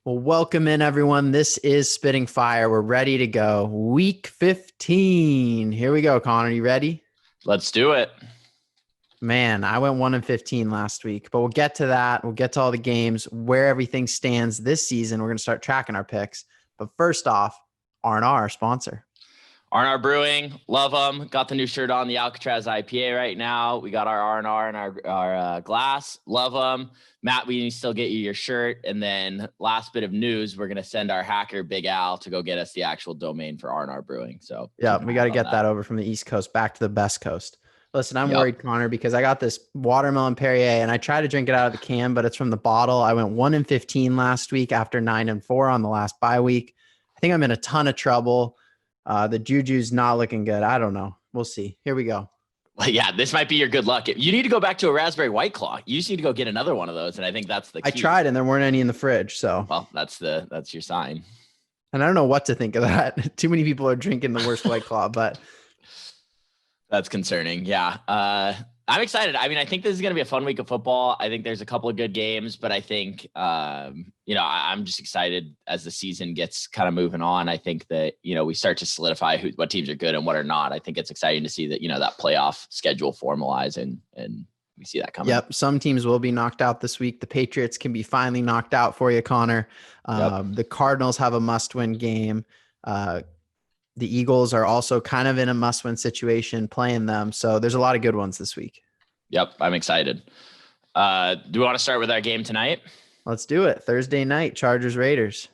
Well, welcome in everyone. This is Spitting Fire. We're ready to go. Week 15. Here we go, Connor. You ready? Let's do it. Man, I went 1-15 last week, but we'll get to that. We'll get to all the games, where everything stands this season. We're going to start tracking our picks. But first off, R&R, our sponsor. R&R Brewing, love them. Got the new shirt on, the Alcatraz IPA right now. We got our R&R in our glass. Love them. Matt, we still get you your shirt. And then last bit of news, we're going to send our hacker, Big Al, to go get us the actual domain for R&R Brewing. So yeah, we got to get that over from the East Coast back to the Best Coast. Listen, I'm worried, Connor, because I got this watermelon Perrier and I tried to drink it out of the can, but it's from the bottle. I went 1-15 last week after 9-4 on the last bye week. I think I'm in a ton of trouble. The juju's not looking good. I don't know. We'll see. Here we go. Well, yeah, this might be your good luck. You need to go back to a raspberry White Claw. You just need to go get another one of those. And I think that's the key. I tried and there weren't any in the fridge. So, well, that's your sign. And I don't know what to think of that. Too many people are drinking the worst White Claw, but that's concerning. Yeah. I'm excited. I mean, I think this is going to be a fun week of football. I think there's a couple of good games, but I think, I'm just excited as the season gets kind of moving on. I think that, we start to solidify what teams are good and what are not. I think it's exciting to see that, that playoff schedule formalize and we see that coming. Yep. Some teams will be knocked out this week. The Patriots can be finally knocked out for you, Connor. The Cardinals have a must-win game. The Eagles are also kind of in a must-win situation playing them. So there's a lot of good ones this week. Yep. I'm excited. Do we want to start with our game tonight? Let's do it. Thursday night, Chargers, Raiders.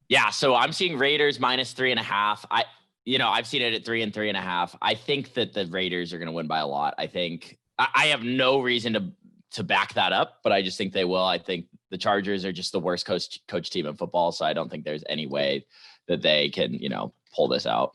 Yeah. So I'm seeing Raiders -3.5. I've seen it at 3 and 3.5. I think that the Raiders are going to win by a lot. I think I have no reason to back that up, but I just think they will. I think the Chargers are just the worst coach team in football. So I don't think there's any way that they can, pull this out.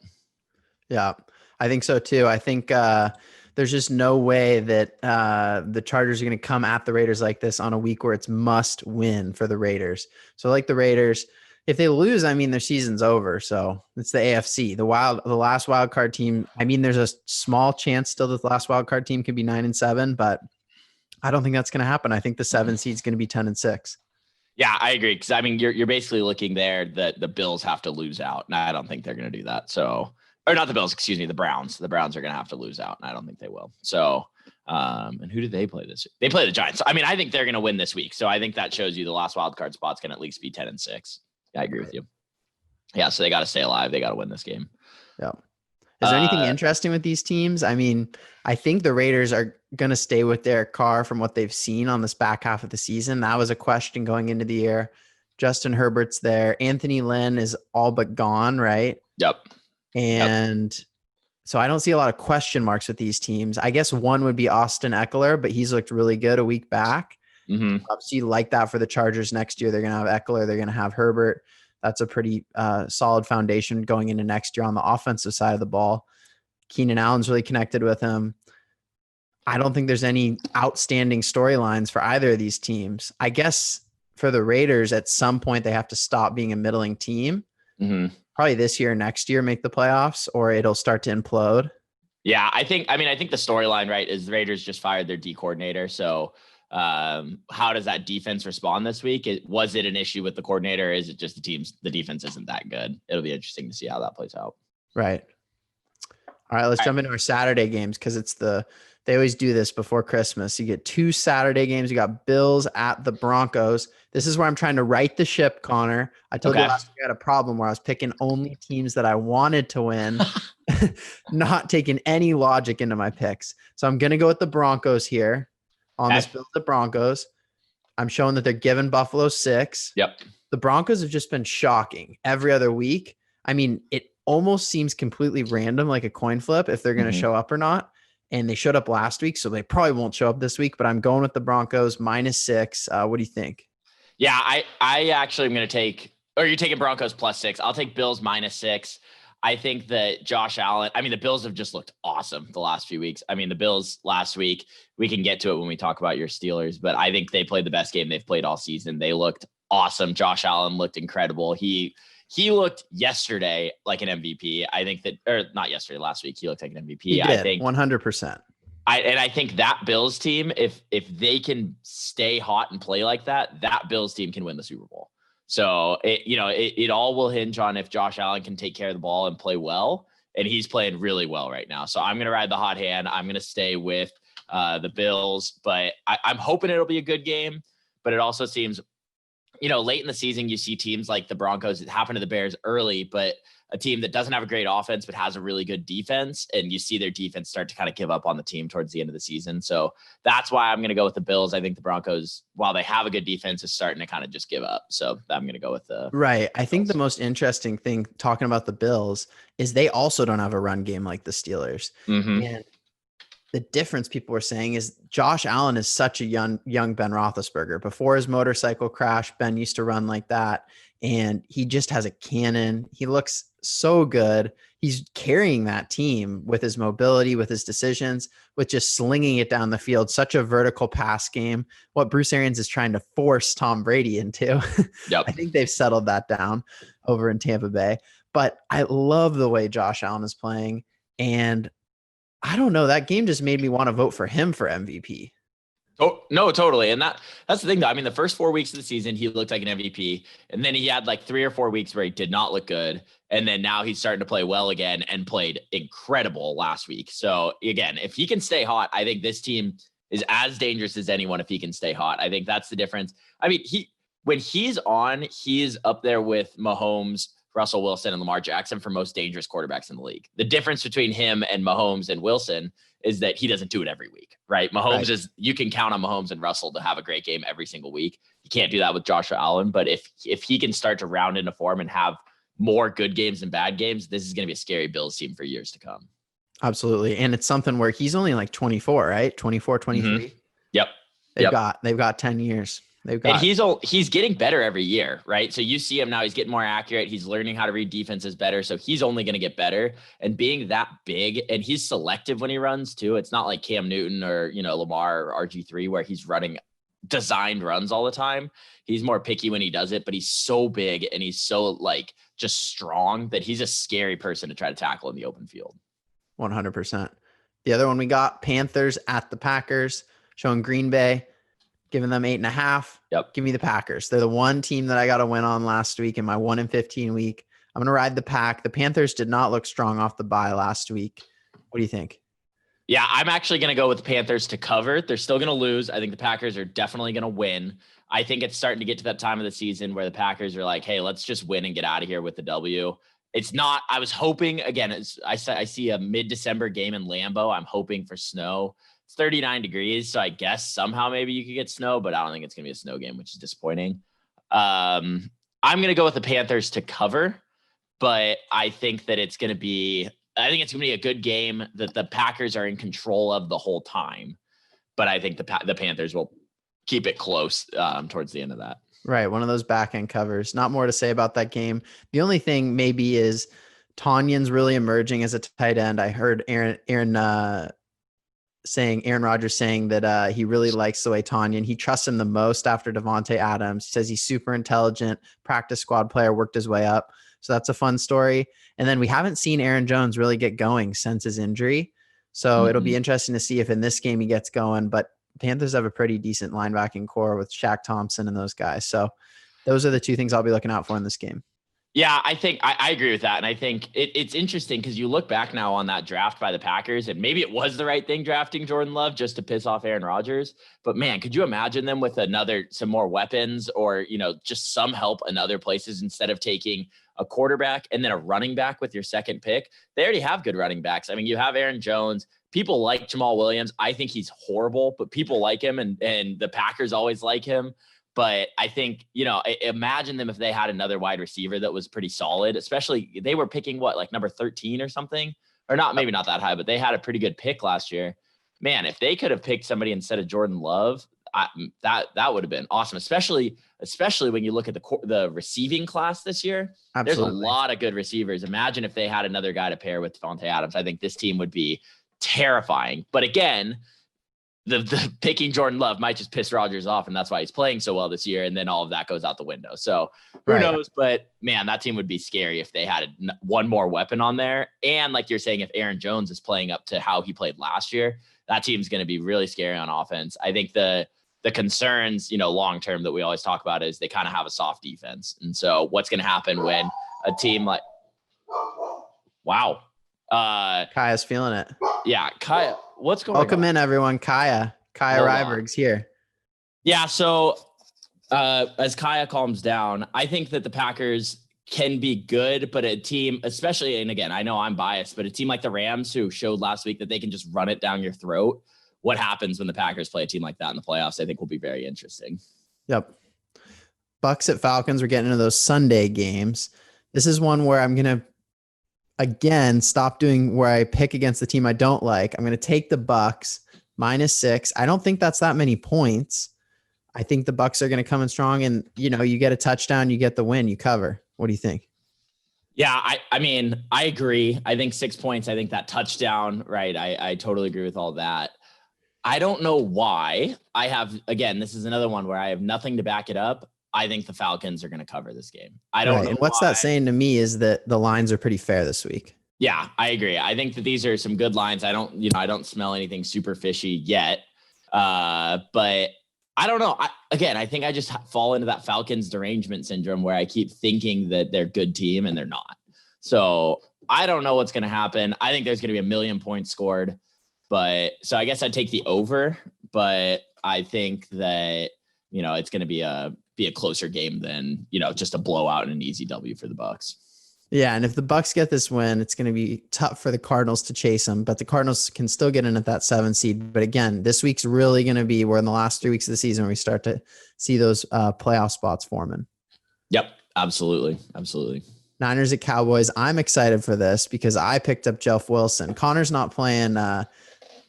Yeah, I think so too. I think there's just no way that the Chargers are going to come at the Raiders like this on a week where it's must win for the Raiders. So like the Raiders, if they lose, I mean, their season's over. So it's the AFC, the last wild card team. I mean, there's a small chance still that the last wild card team could be 9-7, but I don't think that's going to happen. I think the 7 seed is going to be 10-6. Yeah, I agree. Because I mean, you're basically looking there that the Bills have to lose out, and I don't think they're going to do that. So, or not the Bills, excuse me, the Browns. The Browns are going to have to lose out, and I don't think they will. So, and who did they play this? They play the Giants. I mean, I think they're going to win this week. So I think that shows you the last wild card spots can at least be 10-6. Yeah, I agree with you. Yeah, so they got to stay alive. They got to win this game. Yeah. Is there anything interesting with these teams? I mean, I think the Raiders are going to stay with Derek Carr from what they've seen on this back half of the season. That was a question going into the year. Justin Herbert's there. Anthony Lynn is all but gone, right? Yep. And so I don't see a lot of question marks with these teams. I guess one would be Austin Eckler, but he's looked really good a week back. Mm-hmm. Obviously, like that for the Chargers next year. They're going to have Eckler. They're going to have Herbert. That's a pretty solid foundation going into next year on the offensive side of the ball. Keenan Allen's really connected with him. I don't think there's any outstanding storylines for either of these teams. I guess for the Raiders, at some point, they have to stop being a middling team. Mm-hmm. Probably this year, next year, make the playoffs, or it'll start to implode. Yeah, I think the storyline, right, is the Raiders just fired their D coordinator. So how does that defense respond this week? Was it an issue with the coordinator? Or is it just the defense isn't that good? It'll be interesting to see how that plays out. Right. All right, let's jump into our Saturday games because they always do this before Christmas. You get 2 Saturday games. You got Bills at the Broncos. This is where I'm trying to right the ship, Connor. I told you last week I had a problem where I was picking only teams that I wanted to win, not taking any logic into my picks. So I'm going to go with the Broncos here on this Bills at Broncos. I'm showing that they're giving Buffalo 6. Yep. The Broncos have just been shocking every other week. I mean, it almost seems completely random, like a coin flip, if they're going to show up or not. And they showed up last week, so they probably won't show up this week, but I'm going with the Broncos -6. What do you think? Yeah, I actually am going to take, or you're taking Broncos +6. I'll take Bills -6. I think that Josh Allen, I mean, the Bills have just looked awesome the last few weeks. I mean, the Bills last week, we can get to it when we talk about your Steelers, but I think they played the best game they've played all season. They looked awesome. Josh Allen looked incredible. He looked yesterday like an MVP. I think that, or not yesterday, last week, he looked like an MVP. He did, I think 100%. I think that Bills team, if they can stay hot and play like that, that Bills team can win the Super Bowl. So it all will hinge on if Josh Allen can take care of the ball and play well. And he's playing really well right now. So I'm going to ride the hot hand. I'm going to stay with the Bills, but I'm hoping it'll be a good game. But it also seems, late in the season, you see teams like the Broncos. It happened to the Bears early, but a team that doesn't have a great offense, but has a really good defense. And you see their defense start to kind of give up on the team towards the end of the season. So that's why I'm going to go with the Bills. I think the Broncos, while they have a good defense, is starting to kind of just give up. So I'm going to go with the right. I think Bills. the most interesting thing talking about the Bills is they also don't have a run game like the Steelers. Mm-hmm. And the difference people were saying is Josh Allen is such a young Ben Roethlisberger. Before his motorcycle crash, Ben used to run like that. And he just has a cannon. He looks so good. He's carrying that team with his mobility, with his decisions, with just slinging it down the field. Such a vertical pass game. What Bruce Arians is trying to force Tom Brady into. Yep. I think they've settled that down over in Tampa Bay. But I love the way Josh Allen is playing. And I don't know. That game just made me want to vote for him for MVP. Oh, no, totally. And that's the thing, though. I mean, the first 4 weeks of the season, he looked like an MVP. And then he had like 3 or 4 weeks where he did not look good. And then now he's starting to play well again and played incredible last week. So again, if he can stay hot, I think this team is as dangerous as anyone if he can stay hot. I think that's the difference. I mean, when he's on, he's up there with Mahomes, Russell Wilson, and Lamar Jackson for most dangerous quarterbacks in the league. The difference between him and Mahomes and Wilson is that he doesn't do it every week, right? Mahomes is, you can count on Mahomes and Russell to have a great game every single week. You can't do that with Joshua Allen, but if he can start to round into form and have more good games than bad games, this is going to be a scary Bills team for years to come. Absolutely. And it's something where he's only like 24, right? 24, 23. Mm-hmm. Yep. They've got 10 years. And he's getting better every year, right? So you see him now, he's getting more accurate. He's learning how to read defenses better. So he's only going to get better. And being that big, and he's selective when he runs too. It's not like Cam Newton or, Lamar or RG3 where he's running designed runs all the time. He's more picky when he does it, but he's so big and he's so like just strong that he's a scary person to try to tackle in the open field. 100%. The other one we got, Panthers at the Packers, showing Green Bay, giving them 8.5. Yep. Give me the Packers. They're the one team that I got to win on last week in my 1-15 week. I'm going to ride the Pack. The Panthers did not look strong off the bye last week. What do you think? Yeah, I'm actually going to go with the Panthers to cover. They're still going to lose. I think the Packers are definitely going to win. I think it's starting to get to that time of the season where the Packers are like, hey, let's just win and get out of here with the W. It's not, I was hoping, again, I see a mid-December game in Lambeau. I'm hoping for snow. It's 39 degrees, so I guess somehow maybe you could get snow, but I don't think it's going to be a snow game, which is disappointing. I'm going to go with the Panthers to cover, but I think it's going to be a good game that the Packers are in control of the whole time. But I think the Panthers will keep it close towards the end of that. Right. One of those back end covers. Not more to say about that game. The only thing maybe is Tanyan's really emerging as a tight end. I heard Aaron Rodgers saying that he really likes the way Tanyan, he trusts him the most after Devontae Adams. He says he's super intelligent, practice squad player, worked his way up. So that's a fun story. And then we haven't seen Aaron Jones really get going since his injury. So it'll be interesting to see if in this game he gets going. But Panthers have a pretty decent linebacking core with Shaq Thompson and those guys. So those are the two things I'll be looking out for in this game. Yeah, I think I agree with that. And I think it's interesting because you look back now on that draft by the Packers, and maybe it was the right thing drafting Jordan Love just to piss off Aaron Rodgers. But man, could you imagine them with some more weapons or, just some help in other places instead of taking a quarterback and then a running back with your second pick? They already have good running backs. I mean, you have Aaron Jones. People like Jamal Williams. I think he's horrible, but people like him, and the Packers always like him. But I think, imagine them if they had another wide receiver that was pretty solid, especially they were picking like number 13 or something, or not, maybe not that high, but they had a pretty good pick last year. Man, if they could have picked somebody instead of Jordan Love, that would have been awesome, especially when you look at the receiving class this year. Absolutely. There's a lot of good receivers. Imagine if they had another guy to pair with Devontae Adams. I think this team would be terrifying. But again, the picking Jordan Love might just piss Rodgers off, and that's why he's playing so well this year. And then all of that goes out the window. So who knows? But man, that team would be scary if they had one more weapon on there. And like you're saying, if Aaron Jones is playing up to how he played last year, that team's going to be really scary on offense. I think the the concerns, long term that we always talk about is they kind of have a soft defense. And so what's going to happen when a team like, wow. Kaya's feeling it. Yeah. Kaya, what's going on? Welcome in, everyone. Kaya Ryberg's here. Yeah. So as Kaya calms down, I think that the Packers can be good, but a team, especially, and again, I know I'm biased, but a team like the Rams who showed last week that they can just run it down your throat. What happens when the Packers play a team like that in the playoffs, I think will be very interesting. Yep. Bucks at Falcons. We're getting into those Sunday games. This is one where I'm going to, again, stop doing where I pick against the team I don't like. I'm going to take the Bucks -6. I don't think that's that many points. I think the Bucks are going to come in strong, and you get a touchdown, you get the win, you cover. What do you think? Yeah, I mean, I agree. I think 6 points. I think that touchdown, right? I totally agree with all that. I don't know why. This is another one where I have nothing to back it up. I think the Falcons are going to cover this game. I don't know. And what's that saying to me is that the lines are pretty fair this week. Yeah, I agree. I think that these are some good lines. I don't smell anything super fishy yet. But I don't know. I think I just fall into that Falcons derangement syndrome where I keep thinking that they're a good team and they're not. So I don't know what's going to happen. I think there's going to be 1 million points scored. So I guess I'd take the over, but I think that, it's going to be a closer game than, just a blowout and an easy W for the Bucks. Yeah. And if the Bucks get this win, it's going to be tough for the Cardinals to chase them, but the Cardinals can still get in at that 7 seed. But again, this week's really going to be where in the last 3 weeks of the season, we start to see those playoff spots forming. Yep. Absolutely. Absolutely. Niners at Cowboys. I'm excited for this because I picked up Jeff Wilson. Connor's not playing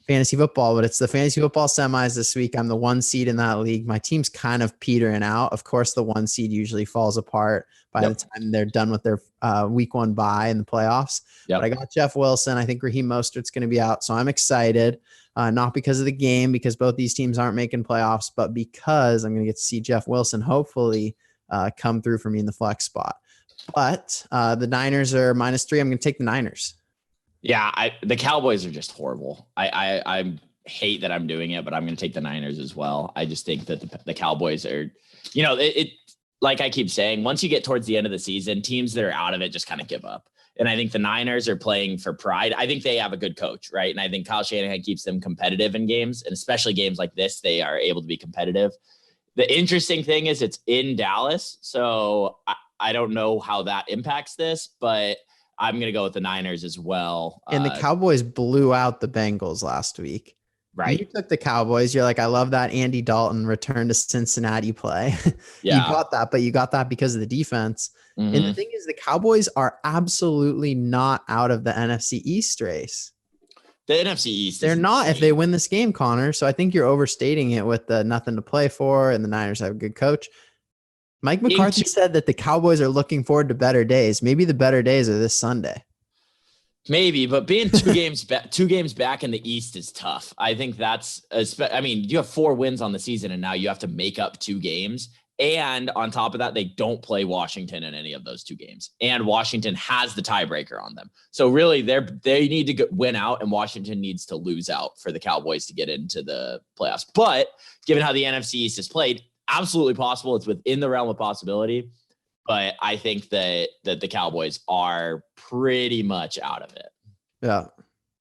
fantasy football, but it's the fantasy football semis this week. I'm the 1 seed in that league. My team's kind of petering out. Of course, the 1 seed usually falls apart by the time they're done with their week 1 bye in the playoffs. But I got Jeff Wilson. I think Raheem Mostert's going to be out. So I'm excited, not because of the game, because both these teams aren't making playoffs, but because I'm going to get to see Jeff Wilson hopefully come through for me in the flex spot. But the Niners are -3. I'm going to take the Niners. Yeah, the Cowboys are just horrible. I hate that I'm doing it, but I'm going to take the Niners as well. I just think that the Cowboys are, it like I keep saying, once you get towards the end of the season, teams that are out of it just kind of give up. And I think the Niners are playing for pride. I think they have a good coach, right? And I think Kyle Shanahan keeps them competitive in games, and especially games like this, they are able to be competitive. The interesting thing is it's in Dallas, so I don't know how that impacts this, but I'm going to go with the Niners as well. And the Cowboys blew out the Bengals last week. Right. You took the Cowboys. You're like, I love that Andy Dalton return to Cincinnati play. Yeah. You got that, but you got that because of the defense. Mm-hmm. And the thing is, the Cowboys are absolutely not out of the NFC East race. The NFC East. They're not insane if they win this game, Connor. So I think you're overstating it with the nothing to play for, and the Niners have a good coach. Mike McCarthy said that the Cowboys are looking forward to better days. Maybe the better days are this Sunday. Maybe, but being 2 games back in the East is tough. I think that's, you have 4 wins on the season, and now you have to make up 2 games. And on top of that, they don't play Washington in any of those 2 games. And Washington has the tiebreaker on them. So really, they need to win out, and Washington needs to lose out for the Cowboys to get into the playoffs. But given how the NFC East is played, absolutely possible. It's within the realm of possibility. But I think that the Cowboys are pretty much out of it.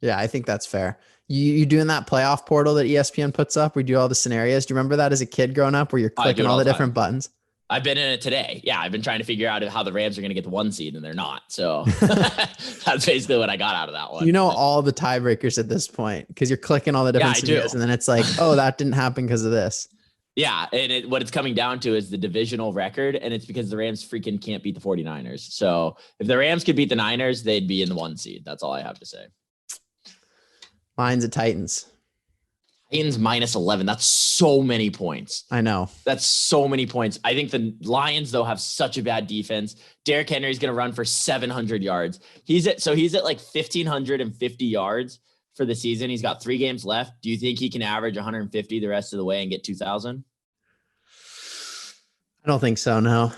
Yeah, I think that's fair. You doing that playoff portal that ESPN puts up? We do all the scenarios. Do you remember that as a kid growing up where you're clicking all the different buttons? I've been in it today. Yeah, I've been trying to figure out how the Rams are going to get the 1 seed, and they're not. So that's basically what I got out of that one. You know all the tiebreakers at this point because you're clicking all the different scenarios, and then it's like, oh, that didn't happen because of this. Yeah, and what it's coming down to is the divisional record, and it's because the Rams freaking can't beat the 49ers. So if the Rams could beat the Niners, they'd be in the 1 seed. That's all I have to say. Lions at Titans. Titans -11. That's so many points. I know. That's so many points. I think the Lions, though, have such a bad defense. Derrick Henry is going to run for 700 yards. He's at like 1,550 yards for the season. He's got 3 games left. Do you think he can average 150 the rest of the way and get 2,000? I don't think so. No.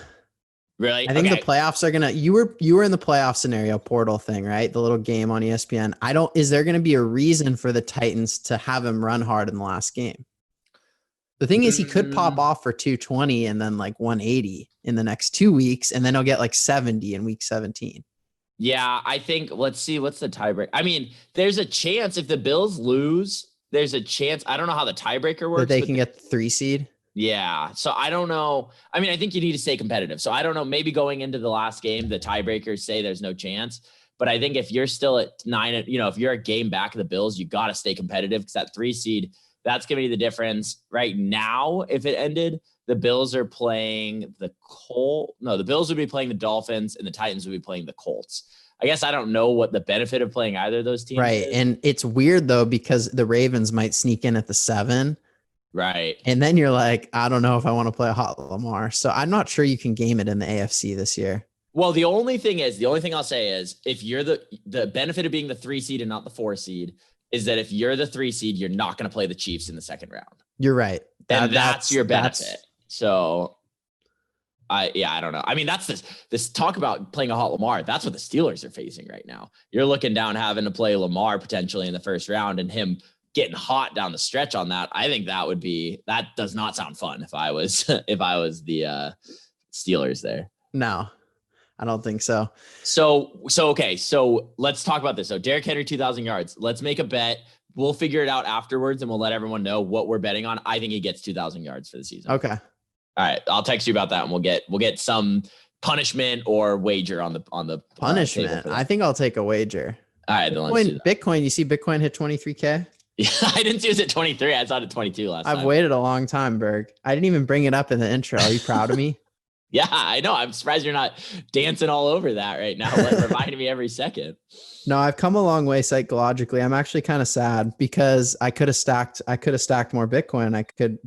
Really? I think the playoffs are gonna. You were in the playoff scenario portal thing, right? The little game on ESPN. Is there going to be a reason for the Titans to have him run hard in the last game? The thing is, he could pop off for 220 and then like 180 in the next 2 weeks, and then he'll get like 70 in week 17. Yeah, I think, let's see, what's the tiebreaker? I mean, there's a chance if the Bills lose, there's a chance. I don't know how the tiebreaker works. That they can get the 3 seed. Yeah. So I don't know. I mean, I think you need to stay competitive. So I don't know. Maybe going into the last game, the tiebreakers say there's no chance. But I think if you're still at 9, if you're a game back of the Bills, you got to stay competitive, because that 3 seed, that's going to be the difference. Right now, if it ended, the Bills are playing the Colts. No, the Bills would be playing the Dolphins, and the Titans would be playing the Colts. I guess I don't know what the benefit of playing either of those teams is. And it's weird, though, because the Ravens might sneak in at the 7. Right. And then you're like, I don't know if I want to play a hot Lamar. So I'm not sure you can game it in the AFC this year. Well, the only thing I'll say is, if you're the benefit of being the 3 seed and not the 4 seed is that if you're the 3 seed, you're not going to play the Chiefs in the second round. You're right. And that's your benefit. So I don't know. I mean, that's this talk about playing a hot Lamar. That's what the Steelers are facing right now. You're looking down having to play Lamar potentially in the first round, and him getting hot down the stretch on that. I think that does not sound fun if I was the Steelers there. No, I don't think so. So okay. So let's talk about this. So Derrick Henry, 2,000 yards. Let's make a bet. We'll figure it out afterwards, and we'll let everyone know what we're betting on. I think he gets 2,000 yards for the season. Okay. All right. I'll text you about that, and we'll get some punishment or wager on the punishment. I think I'll take a wager. All right. Then let's do that. Bitcoin. You see Bitcoin hit 23K? Yeah, I didn't see it at 23. I saw it at 22 last time. I've waited a long time, Berg. I didn't even bring it up in the intro. Are you proud of me? Yeah, I know. I'm surprised you're not dancing all over that right now, reminding me every second. No, I've come a long way psychologically. I'm actually kind of sad because I could have stacked more Bitcoin. I could,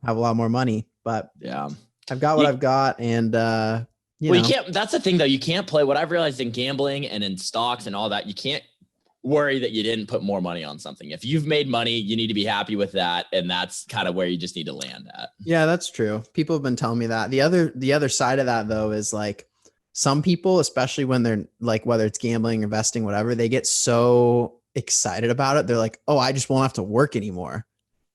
have a lot more money, but yeah, I've got what I've got. And, you can't, that's the thing though. You can't play what I've realized in gambling and in stocks and all that. You can't worry that you didn't put more money on something. If you've made money, you need to be happy with that. And that's kind of where you just need to land at. Yeah, that's true. People have been telling me that. The other side of that though, is like some people, especially when they're like, whether it's gambling, investing, whatever, they get so excited about it. They're like, oh, I just won't have to work anymore.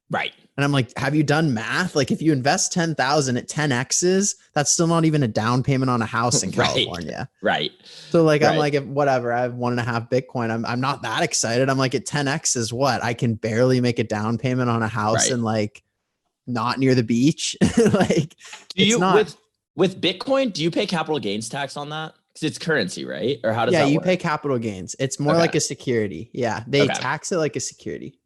Right. And I'm like, have you done math? Like if you invest 10,000 at 10X's, that's still not even a down payment on a house in California. Right. So like, I'm like, if whatever, I have 1.5 Bitcoin. I'm not that excited. I'm like, at 10X is what? I can barely make a down payment on a house and like not near the beach. Like, with Bitcoin, do you pay capital gains tax on that? Because it's currency, right? Or how does that work? Yeah, you pay capital gains. It's more like a security. Yeah, they tax it like a security.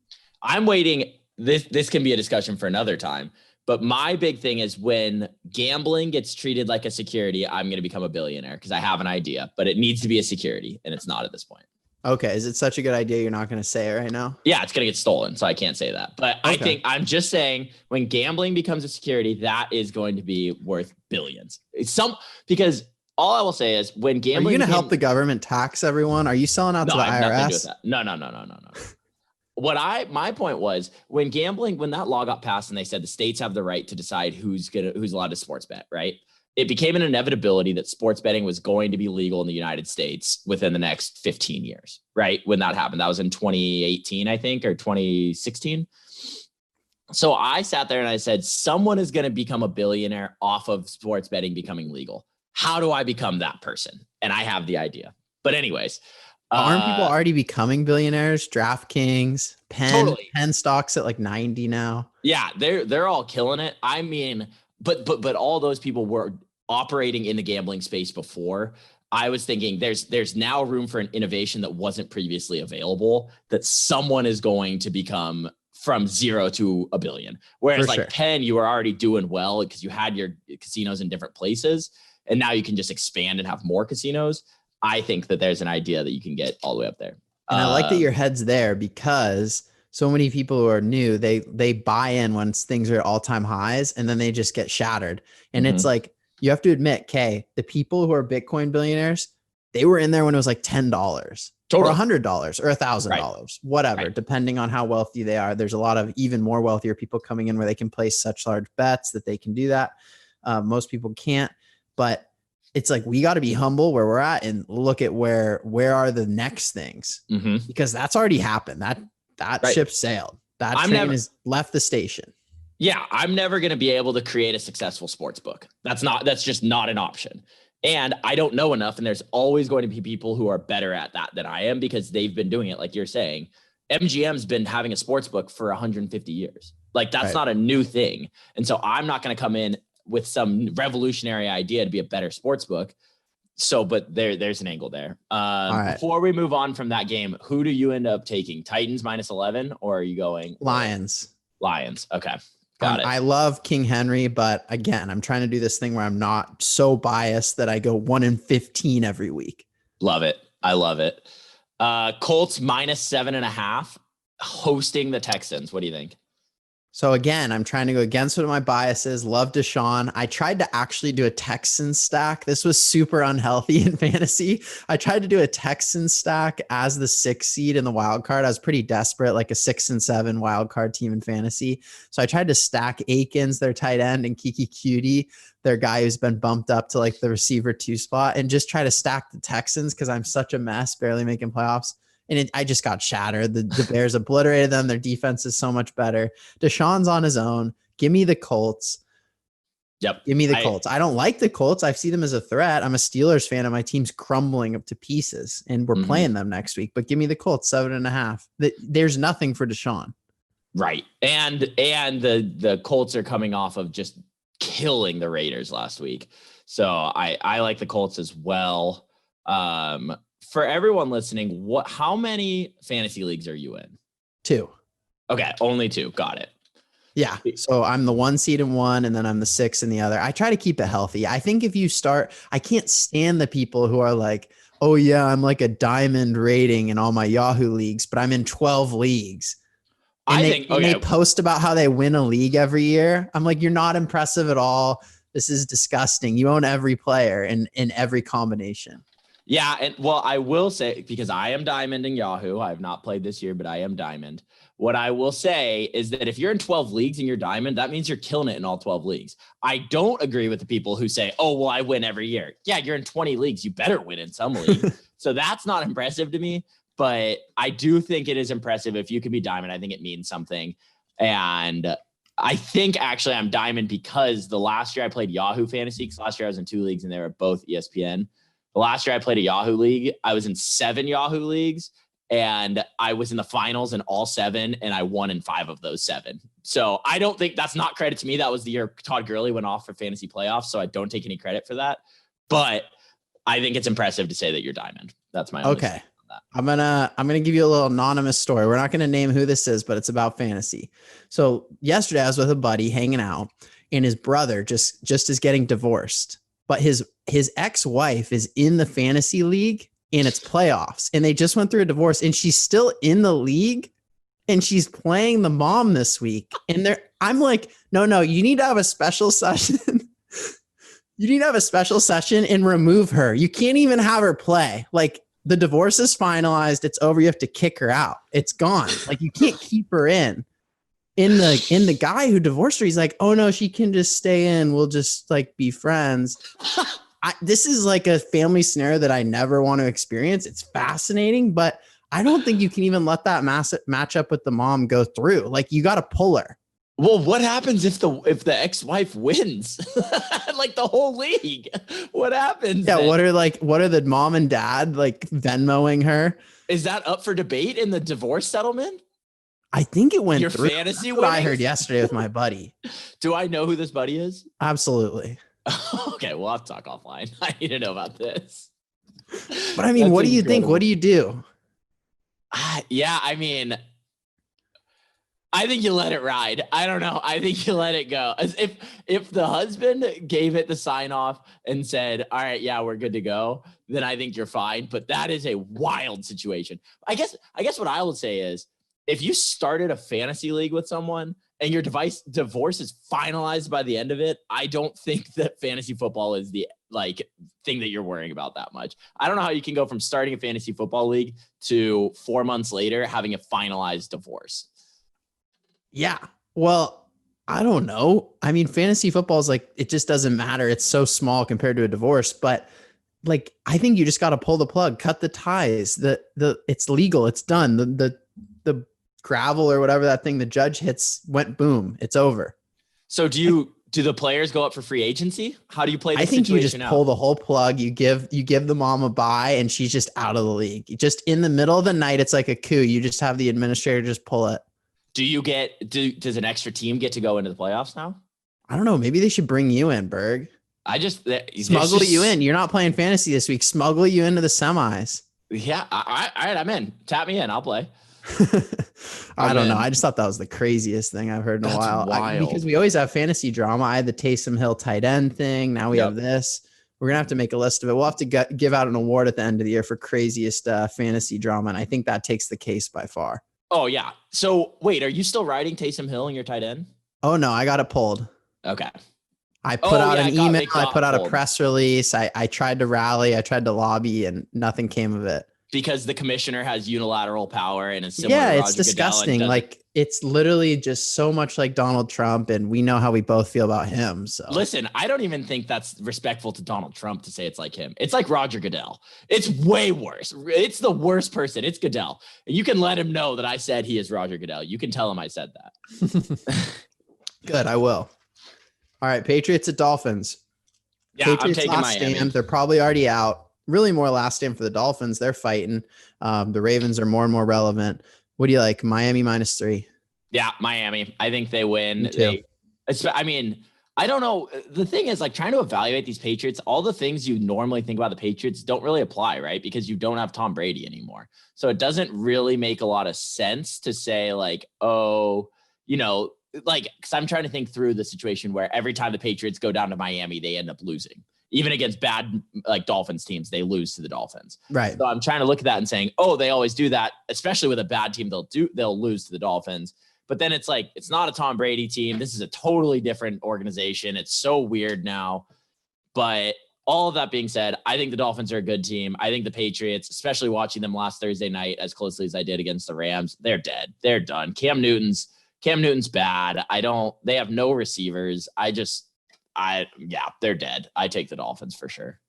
I'm waiting. This can be a discussion for another time. But my big thing is when gambling gets treated like a security, I'm going to become a billionaire because I have an idea, but it needs to be a security, and it's not at this point. Okay. Is it such a good idea you're not going to say it right now? Yeah, it's going to get stolen, so I can't say that. But I'm just saying when gambling becomes a security, that is going to be worth billions. Because all I will say is when gambling... Are you going to help the government tax everyone? Are you selling out to the IRS? No. My point was when that law got passed and they said the states have the right to decide who's allowed to sports bet, right? It became an inevitability that sports betting was going to be legal in the United States within the next 15 years, right? When that happened, that was in 2018, I think, or 2016. So I sat there and I said, someone is going to become a billionaire off of sports betting becoming legal. How do I become that person? And I have the idea. But anyways, aren't people already becoming billionaires? DraftKings, Penn stocks at like 90 now. Yeah, they're all killing it. I mean, but all those people were operating in the gambling space before. I was thinking there's now room for an innovation that wasn't previously available, that someone is going to become from 0 to a billion. Whereas Penn, you were already doing well because you had your casinos in different places, and now you can just expand and have more casinos. I think that there's an idea that you can get all the way up there. And I like that your head's there because so many people who are new, they buy in when things are at all-time highs and then they just get shattered. And it's like, you have to admit, Kay, the people who are Bitcoin billionaires, they were in there when it was like $10 or $100 or $1,000, whatever, depending on how wealthy they are. There's a lot of even more wealthier people coming in where they can place such large bets that they can do that. Most people can't, but it's like, we got to be humble where we're at and look at where are the next things, because that's already happened. That ship sailed. That train has left the station. Yeah, I'm never going to be able to create a successful sports book. That's just not an option. And I don't know enough. And there's always going to be people who are better at that than I am because they've been doing it. Like you're saying, MGM's been having a sports book for 150 years. Like that's not a new thing. And so I'm not going to come in with some revolutionary idea to be a better sports book. So, but there's an angle there. Before we move on from that game, who do you end up taking? Titans -11, or are you going Lions? Lions. Okay. Got it. I love King Henry, but again, I'm trying to do this thing where I'm not so biased that I go 1-15 every week. Love it. I love it. Colts -7.5 hosting the Texans. What do you think? So again, I'm trying to go against what my bias is. Love Deshaun. I tried to actually do a Texan stack. This was super unhealthy in fantasy. I tried to do a Texan stack as the 6th seed in the wild card. I was pretty desperate, like a 6 and 7 wild card team in fantasy. So I tried to stack Akins, their tight end, and Kiki Cutie, their guy who's been bumped up to like the receiver 2 spot, and just try to stack the Texans because I'm such a mess, barely making playoffs. And I just got shattered. The Bears obliterated them. Their defense is so much better. Deshaun's on his own. Give me the Colts. Yep. Give me the Colts. I don't like the Colts. I see them as a threat. I'm a Steelers fan and my team's crumbling up to pieces and we're playing them next week, but give me the Colts 7.5. There's nothing for Deshaun. Right. And the Colts are coming off of just killing the Raiders last week. So I like the Colts as well. For everyone listening, how many fantasy leagues are you in? 2. Okay, only 2. Got it. Yeah. So I'm the 1 seed in one, and then I'm the 6 in the other. I try to keep it healthy. I think if you start, I can't stand the people who are like, oh yeah, I'm like a diamond rating in all my Yahoo leagues, but I'm in 12 leagues. And they post about how they win a league every year. I'm like, you're not impressive at all. This is disgusting. You own every player in every combination. Yeah, and well, I will say, because I am diamond in Yahoo, I have not played this year, but I am diamond. What I will say is that if you're in 12 leagues and you're diamond, that means you're killing it in all 12 leagues. I don't agree with the people who say, oh, well, I win every year. Yeah, you're in 20 leagues. You better win in some league. So that's not impressive to me, but I do think it is impressive if you can be diamond. I think it means something. And I think actually I'm diamond because the last year I played Yahoo Fantasy, because last year I was in 2 leagues and they were both ESPN. The last year I played a Yahoo league, I was in 7 Yahoo leagues and I was in the finals in all 7 and I won in 5 of those 7. So I don't think that's not credit to me. That was the year Todd Gurley went off for fantasy playoffs. So I don't take any credit for that, but I think it's impressive to say that you're diamond. That's my okay. I'm gonna give you a little anonymous story. We're not gonna name who this is, but it's about fantasy. So yesterday I was with a buddy hanging out, and his brother just is getting divorced. But his ex-wife is in the fantasy league and it's playoffs, and they just went through a divorce, and she's still in the league and she's playing the mom this week. And I'm like, no, you need to have a special session. You need to have a special session and remove her. You can't even have her play. Like, the divorce is finalized. It's over. You have to kick her out. It's gone. Like, you can't keep her in. In the guy who divorced her, he's like, oh no, she can just stay in. We'll just like be friends. This is like a family scenario that I never want to experience. It's fascinating, but I don't think you can even let that match up with the mom go through. Like, you got to pull her. Well, what happens if the ex-wife wins? Like the whole league? What happens? Yeah, then? What are the mom and dad like Venmoing her? Is that up for debate in the divorce settlement? I think it went your through. Fantasy what I heard yesterday with my buddy. Do I know who this buddy is? Absolutely. Okay, we'll have to talk offline. I need to know about this. But I mean, what do you think? What do you do? Yeah, I mean, I think you let it ride. I don't know. I think you let it go. As if the husband gave it the sign off and said, all right, yeah, we're good to go, then I think you're fine. But that is a wild situation. I guess what I would say is, if you started a fantasy league with someone and your divorce is finalized by the end of it, I don't think that fantasy football is the thing that you're worrying about that much. I don't know how you can go from starting a fantasy football league to 4 months later having a finalized divorce. Yeah. Well, I don't know. I mean, fantasy football is like, it just doesn't matter. It's so small compared to a divorce, but like, I think you just got to pull the plug, cut the ties. It's legal. It's done. The gravel or whatever that thing the judge hits went boom. It's over. So do the players go up for free agency? How do you play this I think you just situation out? pull the whole plug. You give the mom a buy, and she's just out of the league. Just in the middle of the night, it's like a coup. You just have the administrator just pull it. Does an extra team get to go into the playoffs now? I don't know. Maybe they should bring you in, Berg. Smuggle You in. You're not playing fantasy this week. Smuggle you into the semis. Yeah. All right. I'm in. Tap me in. I'll play. I don't know. I just thought that was the craziest thing I've heard in a while. Because we always have fantasy drama. I had the Taysom Hill tight end thing. Now we have this. We're going to have to make a list of it. We'll have to give out an award at the end of the year for craziest fantasy drama. And I think that takes the case by far. Oh, yeah. So wait, are you still riding Taysom Hill in your tight end? Oh, no, I got it pulled. Okay. I put out an email. I put out a press release. I tried to rally. I tried to lobby, and nothing came of it. Because the commissioner has unilateral power and is similar to Roger Goodell. It's disgusting. Like, it's literally just so much like Donald Trump, and we know how we both feel about him. So listen, I don't even think that's respectful to Donald Trump to say it's like him. It's like Roger Goodell. It's way worse. It's the worst person. It's Goodell. You can let him know that I said he is Roger Goodell. You can tell him I said that. Good, I will. All right, Patriots at Dolphins. Yeah, Patriots I'm taking Miami. stand. They're probably already out. Really more last stand for the Dolphins. They're fighting. The Ravens are more and more relevant. What do you like? Miami -3. Yeah, Miami. I think they win. Me too. I don't know. The thing is, like, trying to evaluate these Patriots, all the things you normally think about the Patriots don't really apply, right? Because you don't have Tom Brady anymore. So it doesn't really make a lot of sense to say, like, oh, like, because I'm trying to think through the situation where every time the Patriots go down to Miami, they end up losing. Even against bad, like, Dolphins teams, they lose to the Dolphins. Right. So I'm trying to look at that and saying, oh, they always do that, especially with a bad team. They'll lose to the Dolphins. But then it's like, it's not a Tom Brady team. This is a totally different organization. It's so weird now. But all of that being said, I think the Dolphins are a good team. I think the Patriots, especially watching them last Thursday night as closely as I did against the Rams, they're dead. They're done. Cam Newton's bad. They have no receivers. They're dead. I take the Dolphins for sure.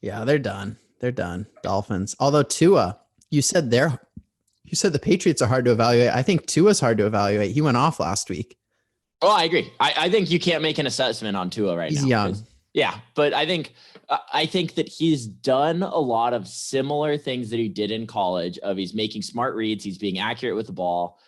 Yeah, they're done. They're done. Dolphins. Although Tua, you said the Patriots are hard to evaluate. I think Tua's hard to evaluate. He went off last week. Oh, I agree. I think you can't make an assessment on Tua right now. He's young. Yeah, but I think that he's done a lot of similar things that he did in college. He's making smart reads. He's being accurate with the ball.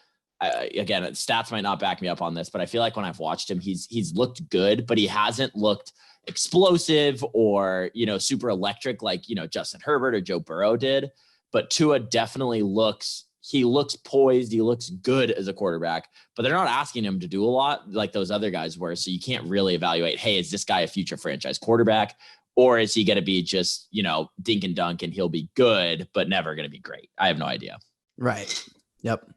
Again, stats might not back me up on this, but I feel like when I've watched him, he's looked good, but he hasn't looked explosive or, super electric like, Justin Herbert or Joe Burrow did. But Tua definitely looks poised. He looks good as a quarterback, but they're not asking him to do a lot like those other guys were. So you can't really evaluate, hey, is this guy a future franchise quarterback? Or is he going to be just, dink and dunk and he'll be good, but never going to be great? I have no idea. Right. Yep.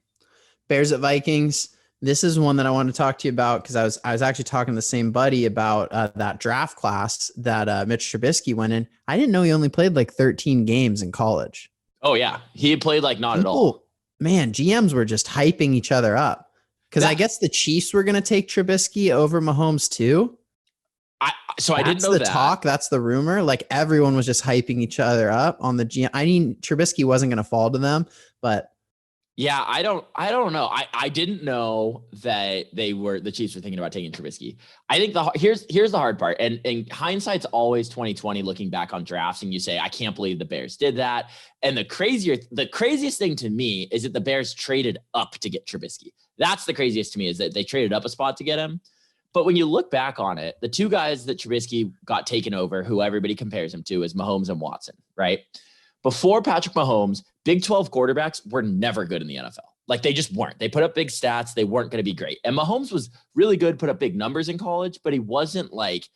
Bears at Vikings. This is one that I want to talk to you about because I was actually talking to the same buddy about that draft class that Mitch Trubisky went in. I didn't know he only played like 13 games in college. Oh yeah, he played like not at all. Man, GMs were just hyping each other up because I guess the Chiefs were going to take Trubisky over Mahomes too. I didn't know the that. Talk. That's the rumor. Like everyone was just hyping each other up on the GM. I mean, Trubisky wasn't going to fall to them, but. Yeah, I don't know. I didn't know that the Chiefs were thinking about taking Trubisky. I think here's the hard part. And hindsight's always 2020 looking back on drafts and you say, I can't believe the Bears did that. And the craziest thing to me is that the Bears traded up to get Trubisky. That's the craziest to me is that they traded up a spot to get him. But when you look back on it, the two guys that Trubisky got taken over, who everybody compares him to, is Mahomes and Watson, right? Before Patrick Mahomes, Big 12 quarterbacks were never good in the NFL. Like they just weren't. They put up big stats. They weren't going to be great. And Mahomes was really good, put up big numbers in college, but he wasn't like,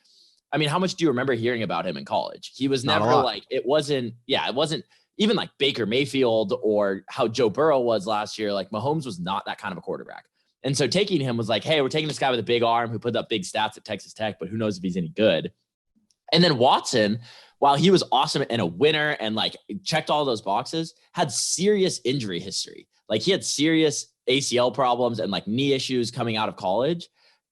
I mean, how much do you remember hearing about him in college? He was never like, it wasn't even like Baker Mayfield or how Joe Burrow was last year. Like Mahomes was not that kind of a quarterback. And so taking him was like, hey, we're taking this guy with a big arm who put up big stats at Texas Tech, but who knows if he's any good. And then Watson, while he was awesome and a winner and like checked all those boxes, had serious injury history. Like he had serious ACL problems and like knee issues coming out of college.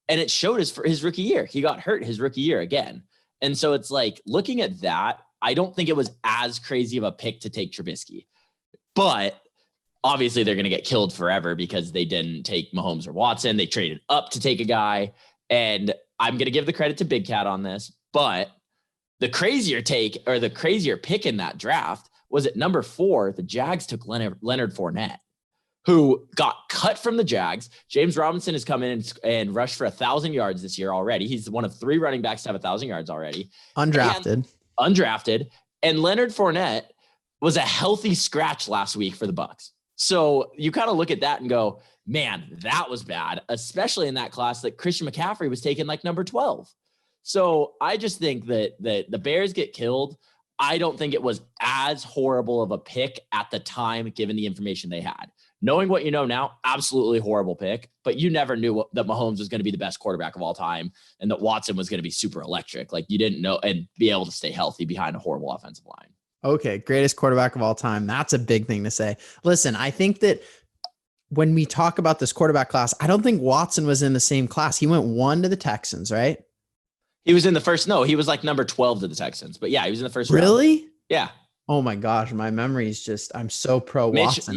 And it showed his rookie year. He got hurt his rookie year again. And so it's like looking at that, I don't think it was as crazy of a pick to take Trubisky. But obviously they're going to get killed forever because they didn't take Mahomes or Watson. They traded up to take a guy. And I'm going to give the credit to Big Cat on this, but the crazier take or the crazier pick in that draft was at number 4. The Jags took Leonard Fournette, who got cut from the Jags. James Robinson has come in and rushed for 1,000 yards this year already. He's one of 3 running backs to have 1,000 yards already. Undrafted. And Leonard Fournette was a healthy scratch last week for the Bucs. So you kind of look at that and go, man, that was bad, especially in that class that Christian McCaffrey was taken like number 12. So I just think that the Bears get killed. I don't think it was as horrible of a pick at the time, given the information they had. Knowing what you know now, absolutely horrible pick, but you never knew that Mahomes was going to be the best quarterback of all time and that Watson was going to be super electric. Like you didn't know and be able to stay healthy behind a horrible offensive line. Okay, greatest quarterback of all time. That's a big thing to say. Listen, I think that when we talk about this quarterback class, I don't think Watson was in the same class. He went 1 to the Texans, right? He was in the first. No, he was like number 12 to the Texans. But yeah, he was in the first round. Really? Yeah. Oh my gosh, my memory is just, I'm so pro Watson.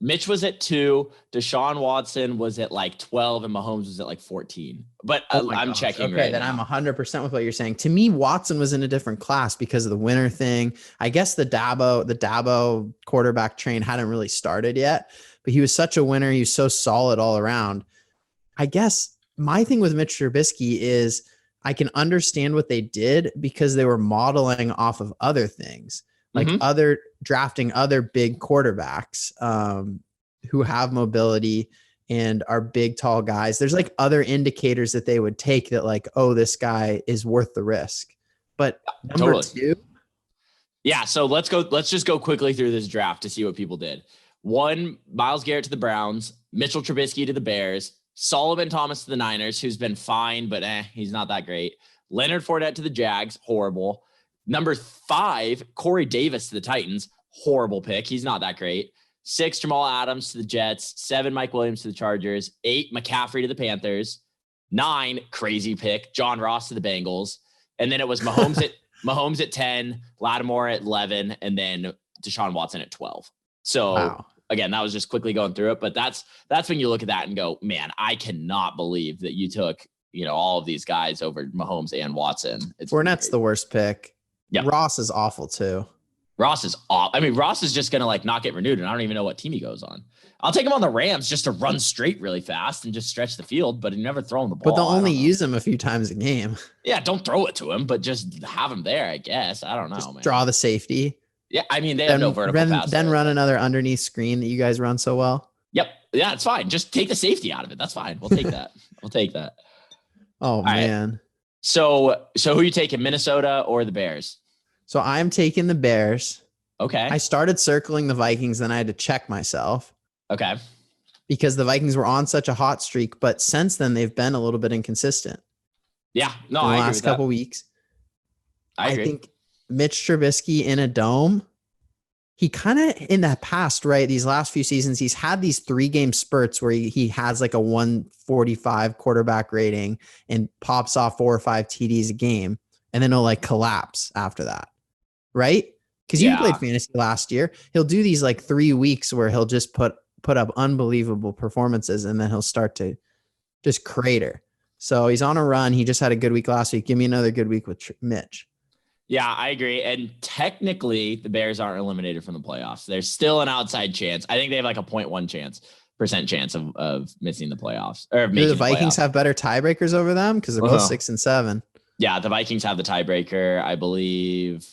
Mitch was at 2. Deshaun Watson was at like 12 and Mahomes was at like 14. But I'm checking okay, right then now. I'm 100% with what you're saying. To me, Watson was in a different class because of the winter thing. I guess the Dabo quarterback train hadn't really started yet, but he was such a winner. He was so solid all around. I guess my thing with Mitch Trubisky is I can understand what they did because they were modeling off of other things. Like drafting other big quarterbacks who have mobility and are big, tall guys. There's like other indicators that they would take that like, oh, this guy is worth the risk. But number 2. Yeah. So let's just go quickly through this draft to see what people did. 1, Myles Garrett to the Browns, Mitchell Trubisky to the Bears, Solomon Thomas to the Niners, who's been fine, but he's not that great. Leonard Fournette to the Jags, horrible. Number 5, Corey Davis to the Titans. Horrible pick. He's not that great. 6, Jamal Adams to the Jets. 7, Mike Williams to the Chargers. 8, McCaffrey to the Panthers. 9, crazy pick, John Ross to the Bengals. And then it was Mahomes at 10, Lattimore at 11, and then Deshaun Watson at 12. So Again, that was just quickly going through it. But that's when you look at that and go, man, I cannot believe that you took all of these guys over Mahomes and Watson. Fournette's the worst pick. Yep. Ross is awful too. Ross is awful. I mean, Ross is just going to like not get renewed, and I don't even know what team he goes on. I'll take him on the Rams just to run straight really fast and just stretch the field, but he never throw him the ball. But they'll only use him a few times a game. Yeah, don't throw it to him, but just have him there, I guess. I don't know, man. Draw the safety. Yeah, I mean, they have no vertical pass. Then run another underneath screen that you guys run so well. Yep. Yeah, it's fine. Just take the safety out of it. That's fine. We'll take that. We'll take that. Oh, man. Right. So who are you taking, Minnesota or the Bears? So I'm taking the Bears. Okay. I started circling the Vikings, then I had to check myself. Okay. Because the Vikings were on such a hot streak, but since then they've been a little bit inconsistent. Yeah. No, in the I agree last with couple that. weeks. I agree. I think Mitch Trubisky in a dome, he kind of in that past, right? These last few seasons, he's had these 3-game spurts where he has like a 145 quarterback rating and pops off 4 or 5 TDs a game. And then he'll like collapse after that. Right? Because you played fantasy last year. He'll do these like 3 weeks where he'll just put up unbelievable performances and then he'll start to just crater. So he's on a run. He just had a good week last week. Give me another good week with Mitch. Yeah, I agree. And technically, the Bears aren't eliminated from the playoffs. There's still an outside chance. I think they have like a 0.1% chance of missing the playoffs. Or do the Vikings have better tiebreakers over them? Because they're both 6 and 7. Yeah, the Vikings have the tiebreaker, I believe.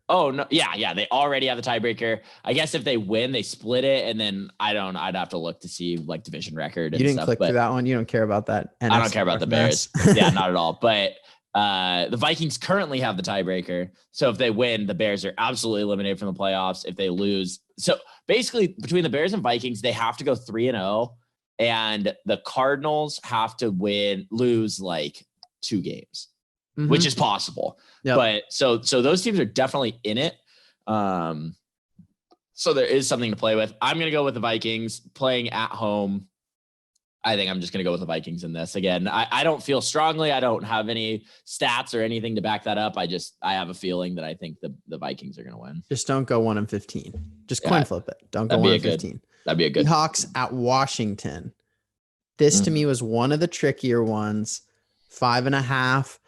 Oh, no. Yeah. They already have the tiebreaker. I guess if they win, they split it. And then I'd have to look to see like division record. And you didn't stuff, click through that one. You don't care about that. I don't care about the Bears. Yeah, not at all. But the Vikings currently have the tiebreaker. So if they win, the Bears are absolutely eliminated from the playoffs. If they lose. So basically between the Bears and Vikings, they have to go 3-0 and the Cardinals have to lose like 2 games. Mm-hmm. Which is possible. Yep. But so those teams are definitely in it. So there is something to play with. I'm going to go with the Vikings playing at home. I think I'm just going to go with the Vikings in this. Again, I don't feel strongly. I don't have any stats or anything to back that up. I have a feeling that I think the Vikings are going to win. Just don't go 1-15. Just coin flip it. Don't go 1-15. That'd be a good. Seahawks at Washington. This to me was one of the trickier ones. 5.5.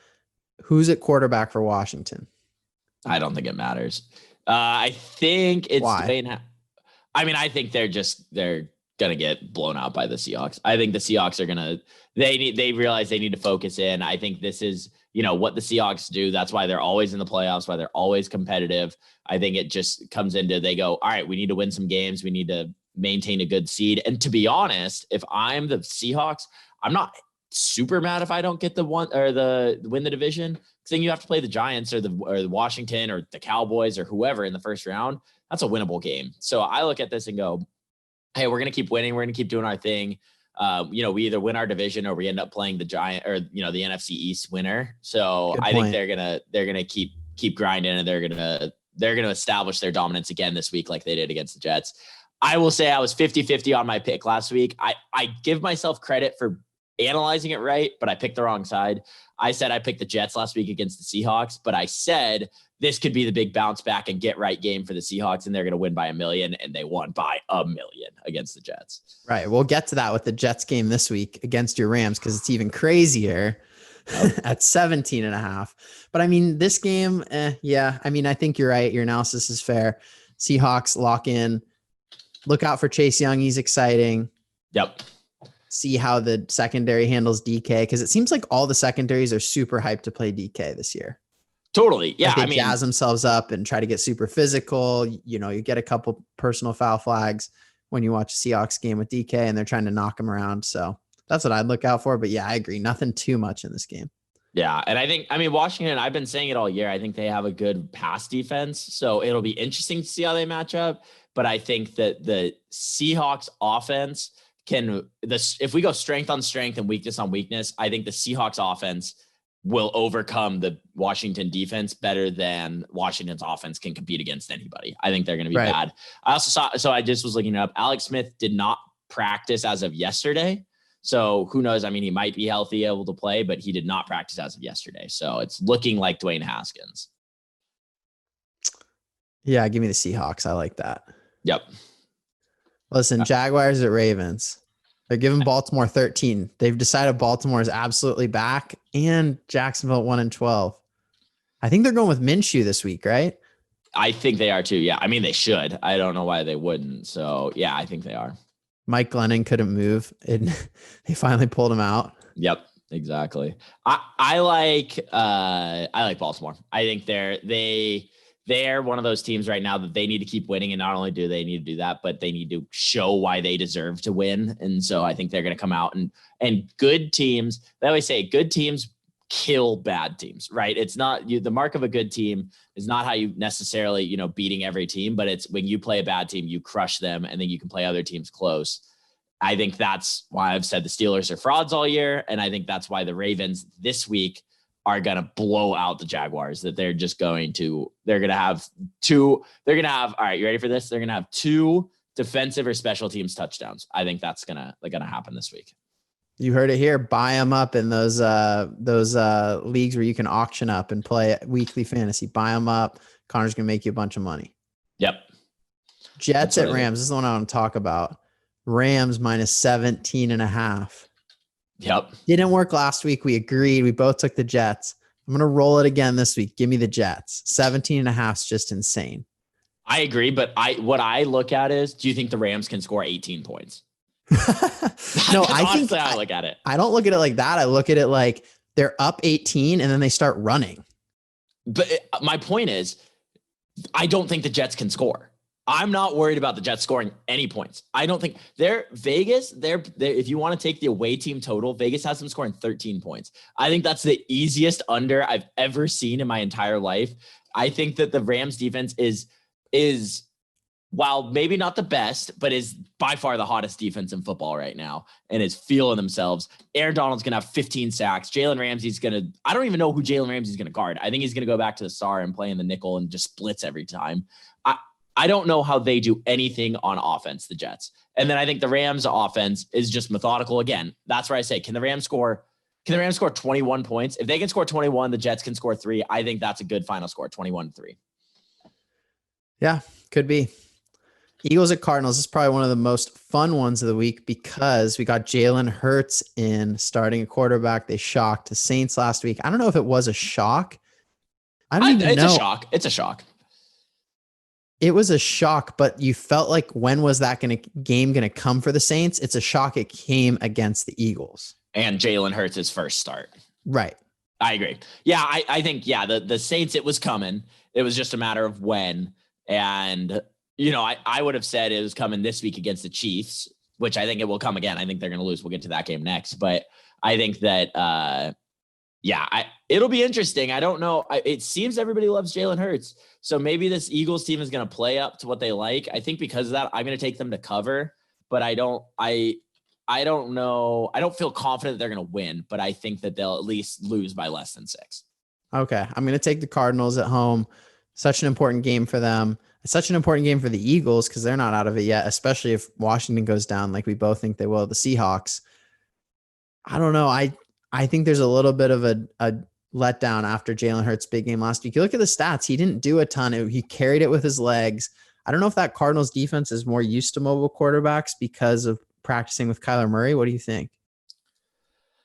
Who's at quarterback for Washington? I don't think it matters. I think it's Why? Dwayne. I mean, I think they're gonna get blown out by the Seahawks. I think the Seahawks are gonna they realize they need to focus in. I think this is, what the Seahawks do. That's why they're always in the playoffs, why they're always competitive. I think it just comes into, they go, all right, we need to win some games. We need to maintain a good seed. And to be honest, if I'm the Seahawks, I'm not super mad if I don't get the win the division. Because then you have to play the Giants or the Washington or the Cowboys or whoever in the first round. That's a winnable game. So I look at this and go, hey, we're going to keep winning. We're going to keep doing our thing. We either win our division or we end up playing the Giant or, the NFC East winner. So I think they're going to keep grinding, and they're going to establish their dominance again this week, like they did against the Jets. I will say I was 50-50 on my pick last week. I give myself credit for analyzing it right, but I picked the wrong side. I said I picked the Jets last week against the Seahawks, but I said this could be the big bounce back and get right game for the Seahawks, and they're going to win by 1 million, and they won by 1 million against the Jets. Right. We'll get to that with the Jets game this week against your Rams, because it's even crazier at 17.5. But I mean, this game, yeah. I mean, I think you're right. Your analysis is fair. Seahawks lock in. Look out for Chase Young. He's exciting. Yep. See how the secondary handles DK, because it seems like all the secondaries are super hyped to play DK this year. Totally. Yeah. Like they jazz themselves up and try to get super physical. You get a couple personal foul flags when you watch a Seahawks game with DK, and they're trying to knock him around. So that's what I'd look out for. But yeah, I agree. Nothing too much in this game. Yeah. And I mean, Washington, I've been saying it all year. I think they have a good pass defense. So it'll be interesting to see how they match up. But I think that the Seahawks offense if we go strength on strength and weakness on weakness, I think the Seahawks offense will overcome the Washington defense better than Washington's offense can compete against anybody. I think they're going to be bad. I also I just was looking it up. Alex Smith did not practice as of yesterday. So who knows? I mean, he might be healthy, able to play, but he did not practice as of yesterday. So it's looking like Dwayne Haskins. Yeah. Give me the Seahawks. I like that. Yep. Listen, Jaguars at Ravens. They're giving Baltimore 13. They've decided Baltimore is absolutely back, and Jacksonville 1-12. I think they're going with Minshew this week, right? I think they are too. Yeah. I mean, they should. I don't know why they wouldn't. So yeah, I think they are. Mike Glennon couldn't move, and they finally pulled him out. Yep, exactly. I like Baltimore. I think they're one of those teams right now that they need to keep winning. And not only do they need to do that, but they need to show why they deserve to win. And so I think they're going to come out and good teams, they always say good teams kill bad teams, right? It's not the mark of a good team is not how you necessarily, beating every team, but it's when you play a bad team, you crush them, and then you can play other teams close. I think that's why I've said the Steelers are frauds all year. And I think that's why the Ravens this week are going to blow out the Jaguars, that they're going to have, all right, you ready for this? They're going to have 2 defensive or special teams touchdowns. I think that's going to happen this week. You heard it here. Buy them up in those leagues where you can auction up and play weekly fantasy. Buy them up. Connor's going to make you a bunch of money. Yep. Jets at Rams. This is the one I want to talk about. Rams minus 17.5. Yep. Didn't work last week. We agreed. We both took the Jets. I'm going to roll it again this week. Give me the Jets. 17.5 is just insane. I agree. But what I look at is, do you think the Rams can score 18 points? No, I look at it. I don't look at it like that. I look at it like they're up 18 and then they start running. But my point is, I don't think the Jets can score. I'm not worried about the Jets scoring any points. I don't think Vegas, if you want to take the away team total, Vegas has them scoring 13 points. I think that's the easiest under I've ever seen in my entire life. I think that the Rams defense is while maybe not the best, but is by far the hottest defense in football right now, and is feeling themselves. Aaron Donald's going to have 15 sacks. Jalen Ramsey's I don't even know who Jalen Ramsey's going to guard. I think he's going to go back to the star and play in the nickel and just splits every time. I don't know how they do anything on offense, the Jets. And then I think the Rams offense is just methodical again. That's where I say, can the Rams score 21 points? If they can score 21, the Jets can score 3. I think that's a good final score, 21-3. Yeah, could be. Eagles at Cardinals is probably one of the most fun ones of the week because we got Jalen Hurts in starting a quarterback. They shocked the Saints last week. I don't know if it was a shock. I don't even know. It's a shock. It's a shock. It was a shock, but you felt like when was that game going to come for the Saints? It's a shock it came against the Eagles. And Jalen Hurts' first start. Right. I agree. Yeah, I think, the Saints, it was coming. It was just a matter of when. And, I would have said it was coming this week against the Chiefs, which I think it will come again. I think they're going to lose. We'll get to that game next. But I think that, it'll be interesting. I don't know. It seems everybody loves Jalen Hurts. So maybe this Eagles team is going to play up to what they like. I think because of that, I'm going to take them to cover, but I don't know. I don't feel confident that they're going to win, but I think that they'll at least lose by less than 6. Okay. I'm going to take the Cardinals at home. Such an important game for them. It's such an important game for the Eagles because they're not out of it yet, especially if Washington goes down like we both think they will, the Seahawks. I don't know. I think there's a little bit of a letdown after Jalen Hurts' big game last week. You look at the stats. He didn't do a ton. He carried it with his legs. I don't know if that Cardinals defense is more used to mobile quarterbacks because of practicing with Kyler Murray. What do you think?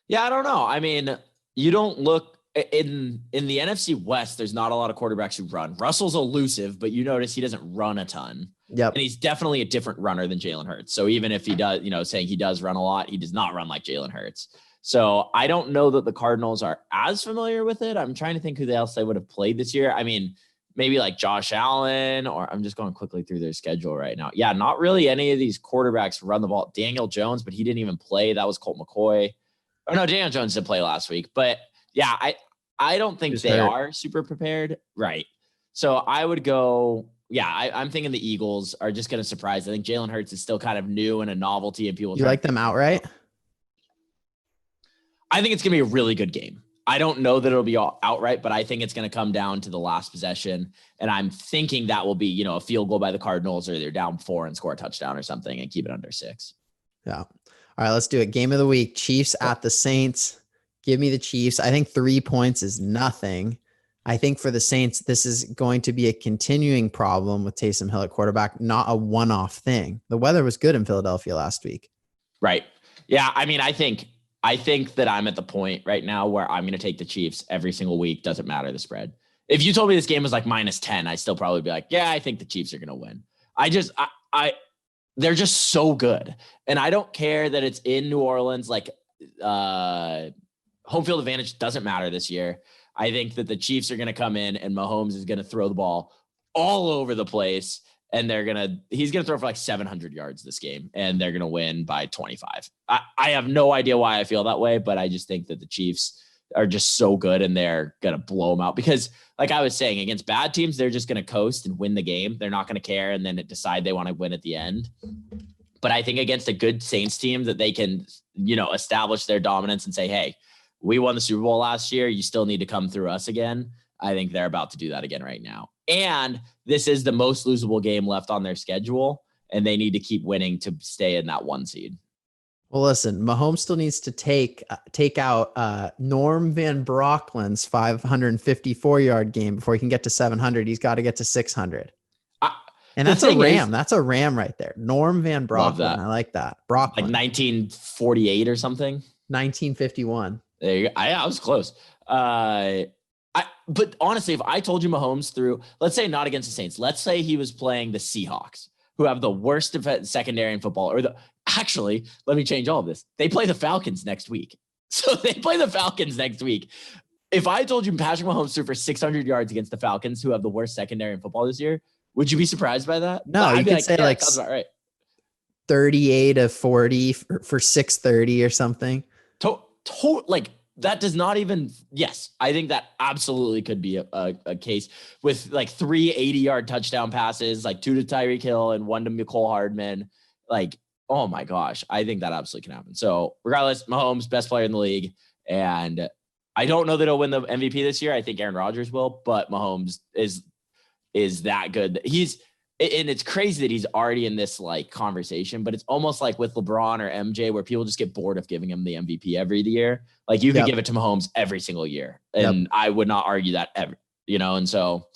Yeah, I don't know. I mean, you don't look in the NFC West. There's not a lot of quarterbacks who run. Russell's elusive, but you notice he doesn't run a ton. Yep. And he's definitely a different runner than Jalen Hurts. So even if he does, saying he does run a lot, he does not run like Jalen Hurts. So I don't know that the Cardinals are as familiar with it. I'm trying to think who else they would have played this year. I mean, maybe like Josh Allen, or I'm just going quickly through their schedule right now. Yeah, not really any of these quarterbacks run the ball. Daniel Jones, but he didn't even play. That was Colt McCoy. Oh no, Daniel Jones did play last week. But yeah, I don't think they are super prepared. Right. So I would go, I'm thinking the Eagles are just going to surprise. I think Jalen Hurts is still kind of new and a novelty, and people. You like them outright? I think it's going to be a really good game. I don't know that it'll be all outright, but I think it's going to come down to the last possession. And I'm thinking that will be, a field goal by the Cardinals, or they're down 4 and score a touchdown or something and keep it under 6. Yeah. All right, let's do it. Game of the week, Chiefs at the Saints. Give me the Chiefs. I think 3 points is nothing. I think for the Saints, this is going to be a continuing problem with Taysom Hill at quarterback, not a one-off thing. The weather was good in Philadelphia last week. Right. Yeah. I mean, I think that I'm at the point right now where I'm going to take the Chiefs every single week. Doesn't matter the spread. If you told me this game was like -10, I'd still probably be like, yeah, I think the Chiefs are going to win. They're just so good. And I don't care that it's in New Orleans. Like, home field advantage doesn't matter this year. I think that the Chiefs are going to come in and Mahomes is going to throw the ball all over the place. And he's going to throw for like 700 yards this game, and they're going to win by 25. I have no idea why I feel that way, but I just think that the Chiefs are just so good and they're going to blow them out because, like I was saying, against bad teams, they're just going to coast and win the game. They're not going to care and then decide they want to win at the end. But I think against a good Saints team that they can, establish their dominance and say, hey, we won the Super Bowl last year. You still need to come through us again. I think they're about to do that again right now. And this is the most losable game left on their schedule, and they need to keep winning to stay in that 1 seed. Well, listen, Mahomes still needs to take out Norm Van Brocklin's 554-yard game before he can get to 700. He's got to get to 600. And that's a Ram. That's a Ram right there. Norm Van Brocklin. I like that. Brocklin. Like 1948 or something? 1951. There you go. I was close. But honestly, if I told you Mahomes threw, let's say not against the Saints, let's say he was playing the Seahawks, who have the worst secondary in football, actually, let me change all of this. They play the Falcons next week. So they play the Falcons next week. If I told you Patrick Mahomes threw for 600 yards against the Falcons, who have the worst secondary in football this year, would you be surprised by that? No, you could say like sounds about right. 38 of 40 for 630 or something. Like that does not even, yes, I think that absolutely could be a case with like 3 80-yard touchdown passes, like 2 to Tyreek Hill and 1 to Mecole Hardman. Like, oh my gosh, I think that absolutely can happen. So regardless, Mahomes, best player in the league. And I don't know that he'll win the MVP this year. I think Aaron Rodgers will, but Mahomes is that good. And it's crazy that he's already in this like conversation, but it's almost like with LeBron or MJ where people just get bored of giving him the MVP every year. Like you could give it to Mahomes every single year. And I would not argue that ever, and so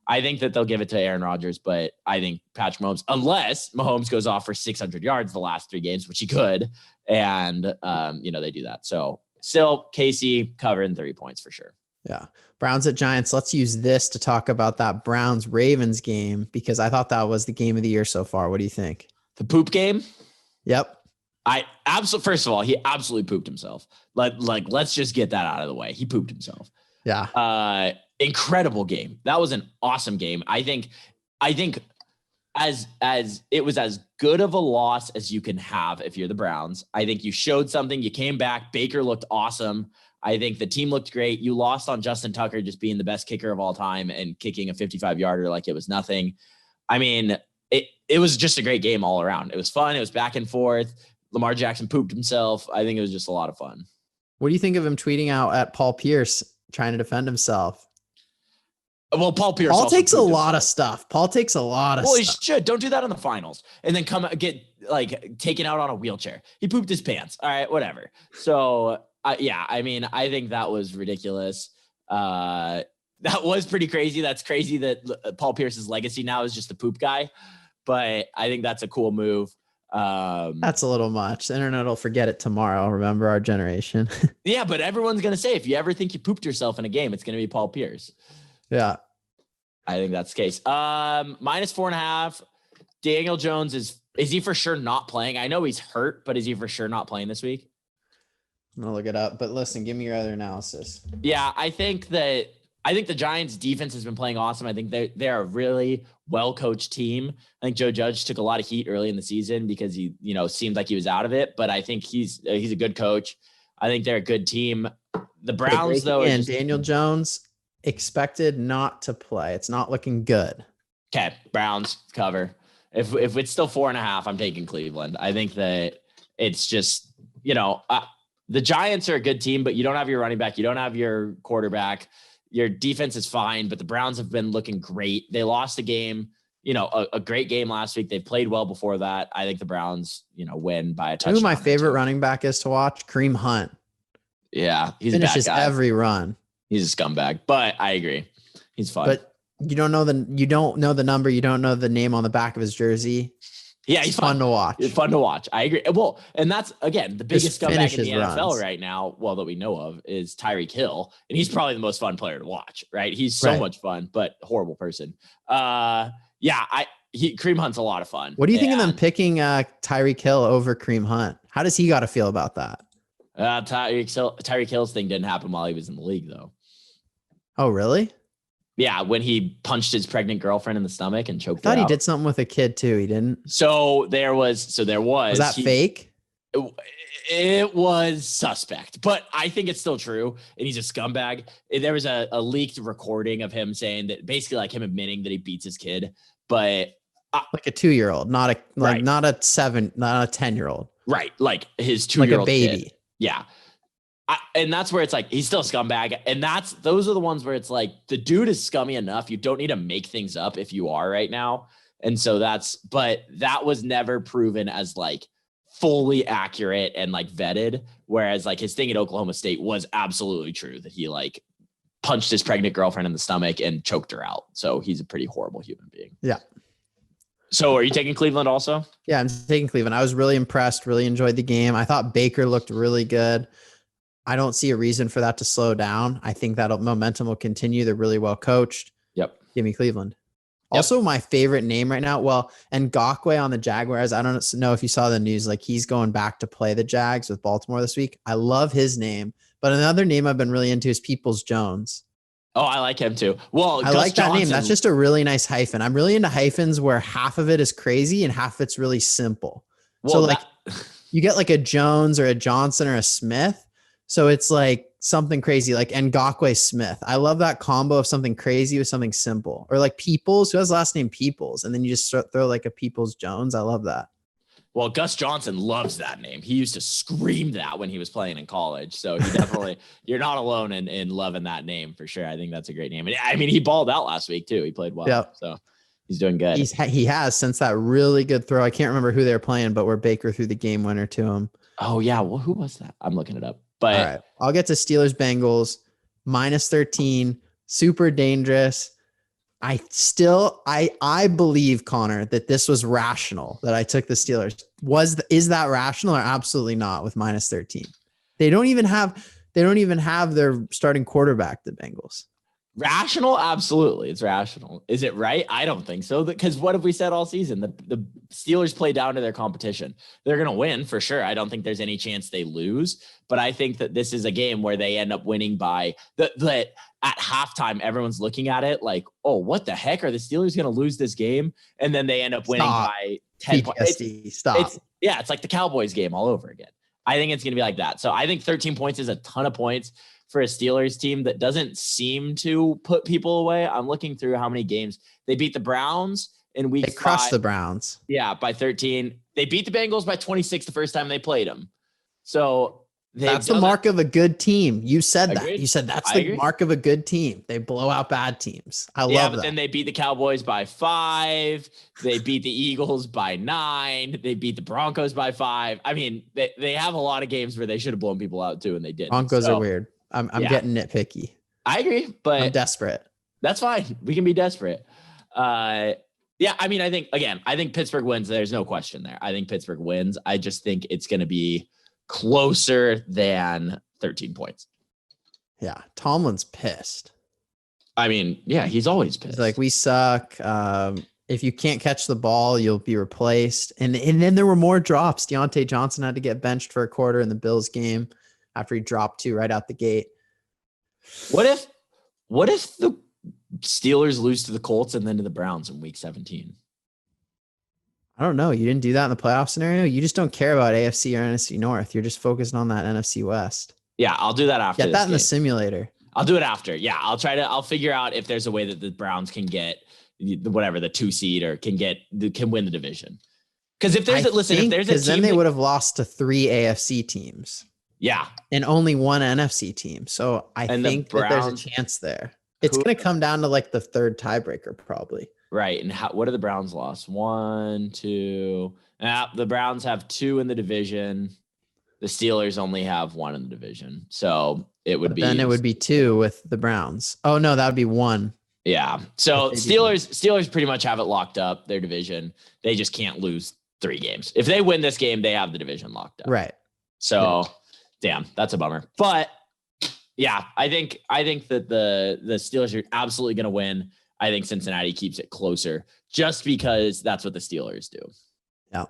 I think that they'll give it to Aaron Rodgers, but I think Patrick Mahomes, unless Mahomes goes off for 600 yards the last 3 games, which he could, and they do that. So still, KC covering 30 points for sure. Yeah. Browns at Giants. Let's use this to talk about that Browns Ravens game, because I thought that was the game of the year so far. What do you think? The poop game? Yep. First of all, he absolutely pooped himself. Let's just get that out of the way. He pooped himself. Yeah. Incredible game. That was an awesome game. I think as it was as good of a loss as you can have if you're the Browns. I think you showed something. You came back. Baker looked awesome. I think the team looked great. You lost on Justin Tucker just being the best kicker of all time and kicking a 55-yarder like it was nothing. I mean, it was just a great game all around. It was fun. It was back and forth. Lamar Jackson pooped himself. I think it was just a lot of fun. What do you think of him tweeting out at Paul Pierce trying to defend himself? Well, Paul Pierce. Paul takes a lot of stuff. Paul takes a lot of stuff. Well, he should. Don't do that in the finals and then come get taken out on a wheelchair. He pooped his pants. All right, whatever. So I mean, I think that was ridiculous. That was pretty crazy. That's crazy that Paul Pierce's legacy now is just the poop guy. But I think that's a cool move. That's a little much. The internet will forget it tomorrow. Remember our generation. Yeah, but everyone's going to say, if you ever think you pooped yourself in a game, it's going to be Paul Pierce. Yeah. I think that's the case. -4.5. Daniel Jones is he for sure not playing? I know he's hurt, but is he for sure not playing this week? I'm going to look it up, but listen, give me your other analysis. Yeah, I think the Giants defense has been playing awesome. I think they're a really well-coached team. I think Joe Judge took a lot of heat early in the season because he, seemed like he was out of it, but I think he's a good coach. I think they're a good team. The Browns, though, and Daniel Jones expected not to play. It's not looking good. Okay, Browns cover. If it's still 4.5, I'm taking Cleveland. I think that it's just, the Giants are a good team, but you don't have your running back. You don't have your quarterback. Your defense is fine, but the Browns have been looking great. They lost a game, a great game last week. They've played well before that. I think the Browns, win by a touchdown. Who my favorite running back is to watch? Kareem Hunt. Yeah, he's finishes a bad guy. Every run. He's a scumbag, but I agree. He's fun. But you don't know the number. You don't know the name on the back of his jersey. Yeah, he's fun to watch. It's fun to watch. I agree. Well, and that's, again, the biggest scumbag in the NFL right now, that we know of, is Tyreek Hill. And he's probably the most fun player to watch, right? He's so much fun, but horrible person. Kareem Hunt's a lot of fun. What do you think of them picking Tyreek Hill over Kareem Hunt? How does he got to feel about that? Tyreek Hill's thing didn't happen while he was in the league, though. Oh, really? Yeah, when he punched his pregnant girlfriend in the stomach and choked her out. I thought he did something with a kid too. He didn't. So there was. Was that fake? It was suspect, but I think it's still true. And he's a scumbag. There was a leaked recording of him saying that, basically like him admitting that he beats his kid, but like a 2-year-old, not a 10-year-old. Right, like his 2-year-old like a baby. Kid. Yeah. And that's where it's like, he's still a scumbag. And those are the ones where it's like, the dude is scummy enough. You don't need to make things up if you are right now. And so but that was never proven as like fully accurate and like vetted. Whereas like his thing at Oklahoma State was absolutely true, that he like punched his pregnant girlfriend in the stomach and choked her out. So he's a pretty horrible human being. Yeah. So are you taking Cleveland also? Yeah, I'm taking Cleveland. I was really impressed, really enjoyed the game. I thought Baker looked really good. I don't see a reason for that to slow down. I think that momentum will continue. They're really well coached. Yep. Give me Cleveland. Yep. Also, my favorite name right now. Well, and Ngakoue on the Jaguars. I don't know if you saw the news. Like, he's going back to play the Jags with Baltimore this week. I love his name. But another name I've been really into is Peoples-Jones. Oh, I like him too. Well, I like that name. That's just a really nice hyphen. I'm really into hyphens where half of it is crazy and half of it's really simple. Well, so you get like a Jones or a Johnson or a Smith. So it's like something crazy, like Ngakoue Smith. I love that combo of something crazy with something simple. Or like Peoples, who has the last name Peoples, and then you just throw like a Peoples-Jones. I love that. Well, Gus Johnson loves that name. He used to scream that when he was playing in college. So he definitely, you're not alone in loving that name for sure. I think that's a great name. And I mean, he balled out last week too. He played well. Yep. So he's doing good. He has since that really good throw. I can't remember who they were playing, but where Baker threw the game winner to him. Oh yeah. Well, who was that? I'm looking it up. But all right, I'll get to Steelers Bengals -13, super dangerous. I believe, Connor, that this was rational, that I took the Steelers. Is that rational or absolutely not with minus 13? They don't even have their starting quarterback, the Bengals. Rational? Absolutely. It's rational. Is it right? I don't think so. Because what have we said all season? The Steelers play down to their competition. They're going to win for sure. I don't think there's any chance they lose. But I think that this is a game where they end up winning by that at halftime, everyone's looking at it like, oh, what the heck? Are the Steelers going to lose this game? And then they end up winning by 10 points. It's like the Cowboys game all over again. I think it's going to be like that. So I think 13 points is a ton of points for a Steelers team that doesn't seem to put people away. I'm looking through how many games they beat the Browns in week 5. They crushed the Browns. Yeah, by 13. They beat the Bengals by 26 the first time they played them. So that's the mark of a good team. You said Agreed. that. You said that's the mark of a good team. They blow out bad teams. I love that. Yeah, but then they beat the Cowboys by 5. They beat the Eagles by 9. They beat the Broncos by 5. I mean, they have a lot of games where they should have blown people out too, and they didn't. Broncos are weird. I'm getting nitpicky. I agree, but I'm desperate. That's fine. We can be desperate. I mean, I think Pittsburgh wins. There's no question there. I think Pittsburgh wins. I just think it's going to be closer than 13 points. Yeah. Tomlin's pissed. I mean, yeah, he's always pissed. He's like, we suck. If you can't catch the ball, you'll be replaced. And then there were more drops. Deontay Johnson had to get benched for a quarter in the Bills game after he dropped 2 right out the gate. What if the Steelers lose to the Colts and then to the Browns in week 17? I don't know. You didn't do that in the playoff scenario. You just don't care about AFC or NFC North. You're just focused on that NFC West. Yeah, I'll do that after. Get that in the simulator. I'll do it after. Yeah, I'll figure out if there's a way that the Browns can get the 2 seed or can win the division. Because if there's because then they would have lost to 3 AFC teams. Yeah, and only 1 NFC team. So I think that there's a chance there. It's going to come down to like the 3rd tiebreaker probably. Right. And what are the Browns lost? 1, 2. The Browns have 2 in the division. The Steelers only have 1 in the division. So it would be 2 with the Browns. Oh no, that would be 1. Yeah. So Steelers pretty much have it locked up, their division. They just can't lose 3 games. If they win this game, they have the division locked up. Right. So damn, that's a bummer. But yeah, I think that the Steelers are absolutely going to win. I think Cincinnati keeps it closer just because that's what the Steelers do. Yeah.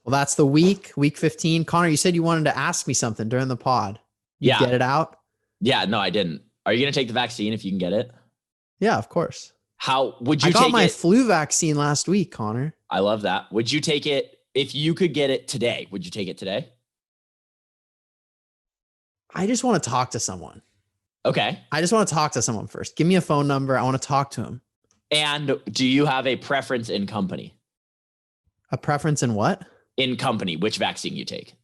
Well, that's the week 15. Connor, you said you wanted to ask me something during the pod. You get it out? Yeah, no, I didn't. Are you going to take the vaccine if you can get it? Yeah, of course. How would you take it? I got my flu vaccine last week, Connor. I love that. Would you take it if you could get it today? Would you take it today? I just want to talk to someone. Okay. I just want to talk to someone first. Give me a phone number. I want to talk to him. And do you have a preference in company? A preference in what? In company, which vaccine you take?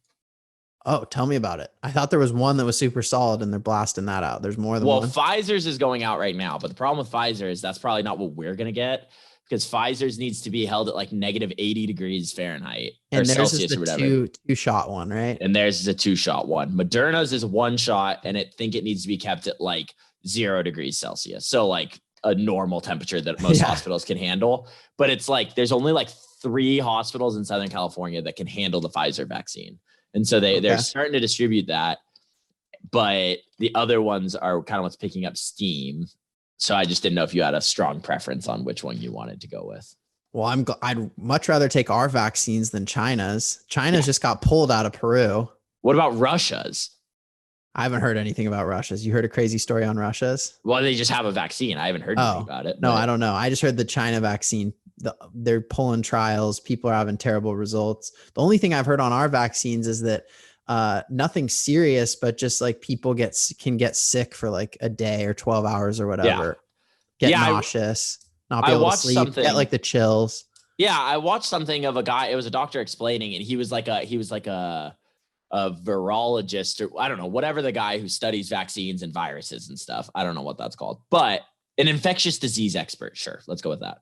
Oh, tell me about it. I thought there was one that was super solid and they're blasting that out. There's more than one. Well, Pfizer's is going out right now, but the problem with Pfizer is that's probably not what we're going to get because Pfizer's needs to be held at like negative 80 degrees Fahrenheit or Celsius or whatever. Two-shot one, right? And theirs is a 2-shot one. Moderna's is 1 shot, and I think it needs to be kept at like 0 degrees Celsius. So like a normal temperature that most hospitals can handle. But it's like there's only like 3 hospitals in Southern California that can handle the Pfizer vaccine. And so they're starting to distribute that. But the other ones are kind of what's picking up steam. So I just didn't know if you had a strong preference on which one you wanted to go with. Well, I'd much rather take our vaccines than China's. China's just got pulled out of Peru. What about Russia's? I haven't heard anything about Russia's. You heard a crazy story on Russia's? Well, they just have a vaccine. I haven't heard anything about it. No, I don't know. I just heard the China vaccine. They're pulling trials. People are having terrible results. The only thing I've heard on our vaccines is that nothing serious, but just like people can get sick for like a day or 12 hours or whatever. Get nauseous, not be able to sleep, get like the chills. Yeah, I watched something of a guy. It was a doctor explaining, and he was like a virologist or I don't know, whatever the guy who studies vaccines and viruses and stuff. I don't know what that's called, but an infectious disease expert. Sure. Let's go with that.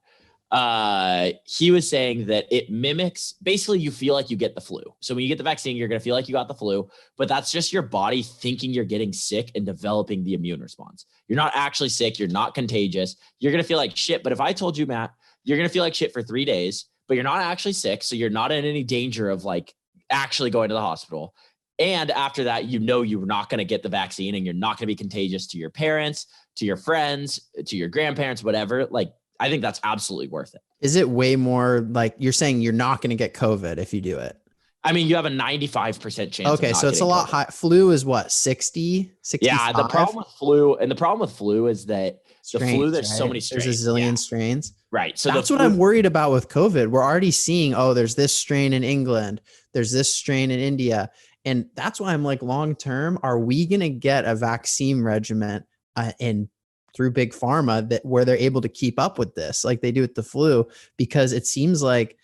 he was saying that it mimics, basically you feel like you get the flu. So when you get the vaccine, you're going to feel like you got the flu, but that's just your body thinking you're getting sick and developing the immune response. You're not actually sick. You're not contagious. You're going to feel like shit. But if I told you, Matt, you're going to feel like shit for 3 days, but you're not actually sick. So you're not in any danger of like actually going to the hospital. And after that, you know, you're not going to get the vaccine and you're not going to be contagious to your parents, to your friends, to your grandparents, whatever. Like, I think that's absolutely worth it. Is it way more like you're saying you're not going to get COVID if you do it? I mean, you have a 95% chance. Okay. So it's a lot high. Flu is what? 60, 65? Yeah. The problem with flu is that the flu, there's so many strains. There's a zillion strains. Right. So that's what I'm worried about with COVID. We're already seeing, oh, there's this strain in England. There's this strain in India. And that's why I'm like, long-term, are we going to get a vaccine regimen through big pharma where they're able to keep up with this like they do with the flu? Because it seems like,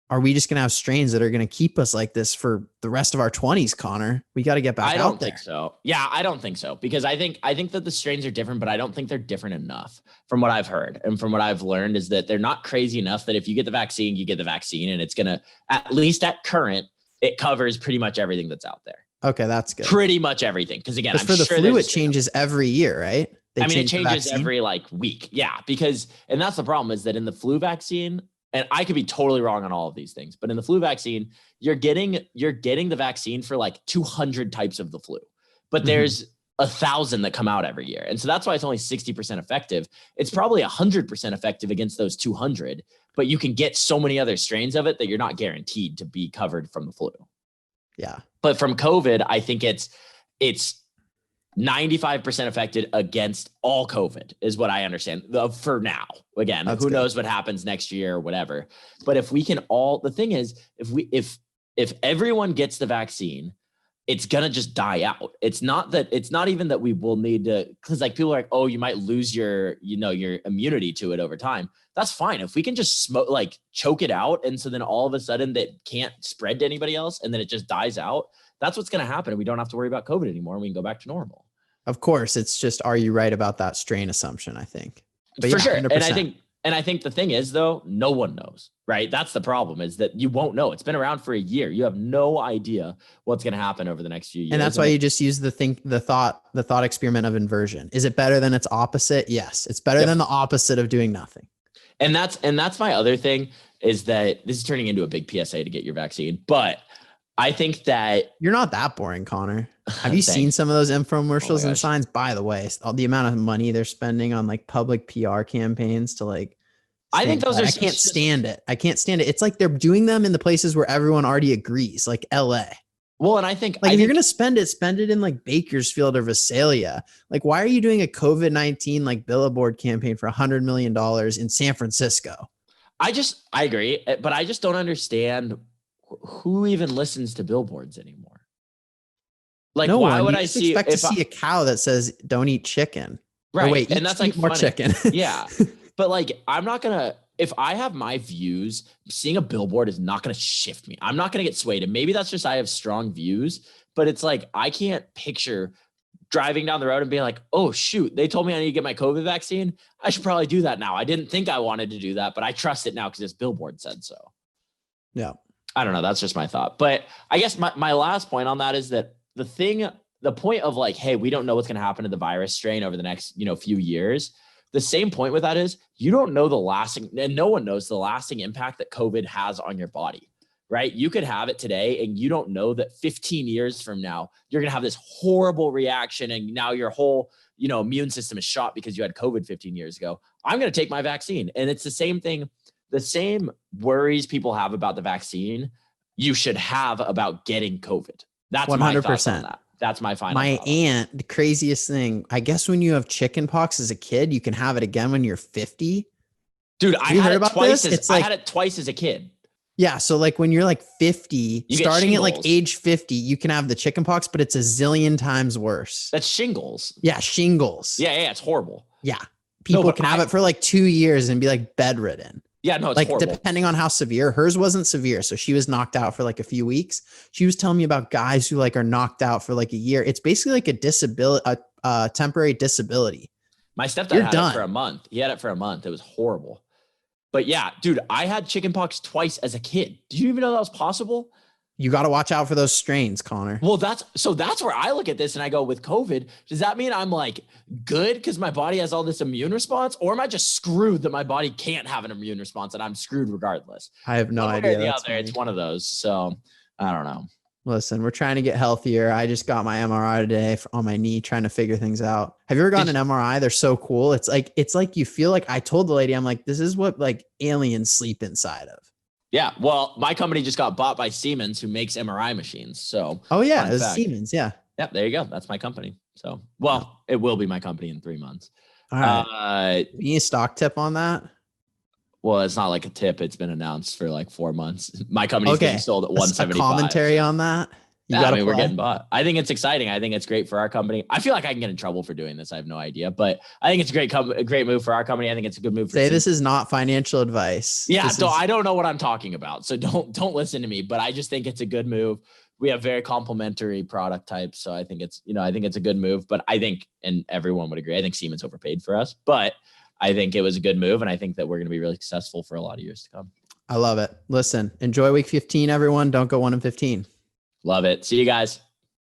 are we just going to have strains that are going to keep us like this for the rest of our 20s, Connor? We got to get back out there. I don't think so. Yeah, I don't think so. Because I think that the strains are different, but I don't think they're different enough from what I've heard. And from what I've learned is that they're not crazy enough that if you get the vaccine, you get the vaccine. And it's going to, at least at current, it covers pretty much everything that's out there. Okay, that's good. Pretty much everything. Because again, for the flu, it changes every year, right? It changes every like week. Yeah, and that's the problem is that in the flu vaccine, and I could be totally wrong on all of these things, but in the flu vaccine, you're getting the vaccine for like 200 types of the flu, but there's 1,000 that come out every year. And so that's why it's only 60% effective. It's probably 100% effective against those 200, but you can get so many other strains of it that you're not guaranteed to be covered from the flu. Yeah. But from COVID, I think it's 95% affected against all COVID is what I understand for now. Again, who knows what happens next year or whatever. But if we can the thing is, if everyone gets the vaccine, it's going to just die out. It's not even that we will need to, because like people are like, oh, you might lose your immunity to it over time. That's fine. If we can just choke it out. And so then all of a sudden that can't spread to anybody else and then it just dies out. That's what's going to happen. And we don't have to worry about COVID anymore. And we can go back to normal. Of course. It's just, are you right about that strain assumption? I think. But for sure. 100%. And I think the thing is though, no one knows, right? That's the problem is that you won't know. It's been around for a year. You have no idea what's going to happen over the next few years. And that's why you just use the thought experiment of inversion. Is it better than its opposite? Yes. It's better than the opposite of doing nothing. And that's my other thing is that this is turning into a big PSA to get your vaccine, but I think that you're not that boring, Connor. Have you seen some of those infomercials and signs? By the way, all the amount of money they're spending on like public PR campaigns to like, I think those are, I can't stand it. I can't stand it. It's like they're doing them in the places where everyone already agrees, like LA. Well, and I think if you're going to spend it in like Bakersfield or Visalia. Like, why are you doing a COVID-19 like billboard campaign for $100 million in San Francisco? I agree, but I just don't understand who even listens to billboards anymore. Like, no why one. would I see a cow that says "Don't eat chicken"? Right, or wait, and that's like more chicken. Yeah, but like, I'm not gonna. If I have my views, seeing a billboard is not gonna shift me. I'm not gonna get swayed, and maybe that's just I have strong views. But it's like I can't picture driving down the road and being like, "Oh shoot, they told me I need to get my COVID vaccine. I should probably do that now." I didn't think I wanted to do that, but I trust it now because this billboard said so. Yeah. I don't know. That's just my thought. But I guess my last point on that is that the point of like, hey, we don't know what's going to happen to the virus strain over the next, few years. The same point with that is you don't know and no one knows the lasting impact that COVID has on your body, right? You could have it today and you don't know that 15 years from now, you're going to have this horrible reaction. And now your whole, immune system is shot because you had COVID 15 years ago. I'm going to take my vaccine. And it's the same thing. The same worries people have about the vaccine, you should have about getting COVID. That's 100%. My thoughts on that. That's my final. My aunt, the craziest thing, I guess when you have chicken pox as a kid, you can have it again when you're 50. Dude, I had it twice as a kid. Yeah. So like when you're like 50, starting at like age 50, you can have the chicken pox, but it's a zillion times worse. That's shingles. Yeah. Shingles. Yeah. It's horrible. Yeah. People can have it for like 2 years and be like bedridden. Yeah, no, it's like horrible. Depending on how severe. Hers wasn't severe, so she was knocked out for like a few weeks. She was telling me about guys who like are knocked out for like a year. It's basically like a disability, a temporary disability. My stepdad had it for a month. He had it for a month. It was horrible. But yeah, dude, I had chickenpox twice as a kid. Did you even know that was possible? You got to watch out for those strains, Connor. Well, that's where I look at this and I go, with COVID, does that mean I'm like good because my body has all this immune response, or am I just screwed that my body can't have an immune response and I'm screwed regardless? I have no One way idea. or the other, it's one of those. So I don't know. Listen, we're trying to get healthier. I just got my MRI today on my knee, trying to figure things out. Have you ever gotten an MRI? They're so cool. It's like you feel like, I told the lady, I'm like, this is what like aliens sleep inside of. Yeah. Well, my company just got bought by Siemens, who makes MRI machines. So, oh yeah, it's Siemens. Yeah. Yeah. There you go. That's my company. So, well, it will be my company in 3 months. All right. You need a stock tip on that? Well, it's not like a tip. It's been announced for like 4 months. My company's getting sold at 175. A commentary on that? We're getting bought. I think it's exciting. I think it's great for our company. I feel like I can get in trouble for doing this. I have no idea, but I think it's a great move for our company. I think it's a good move. This is not financial advice. Yeah, so I don't know what I'm talking about, so don't listen to me. But I just think it's a good move. We have very complementary product types, so I think it's a good move. But I think, and everyone would agree, I think Siemens overpaid for us, but I think it was a good move, and I think that we're going to be really successful for a lot of years to come. I love it. Listen, enjoy week 15, everyone. Don't go 1-15. Love it. See you guys.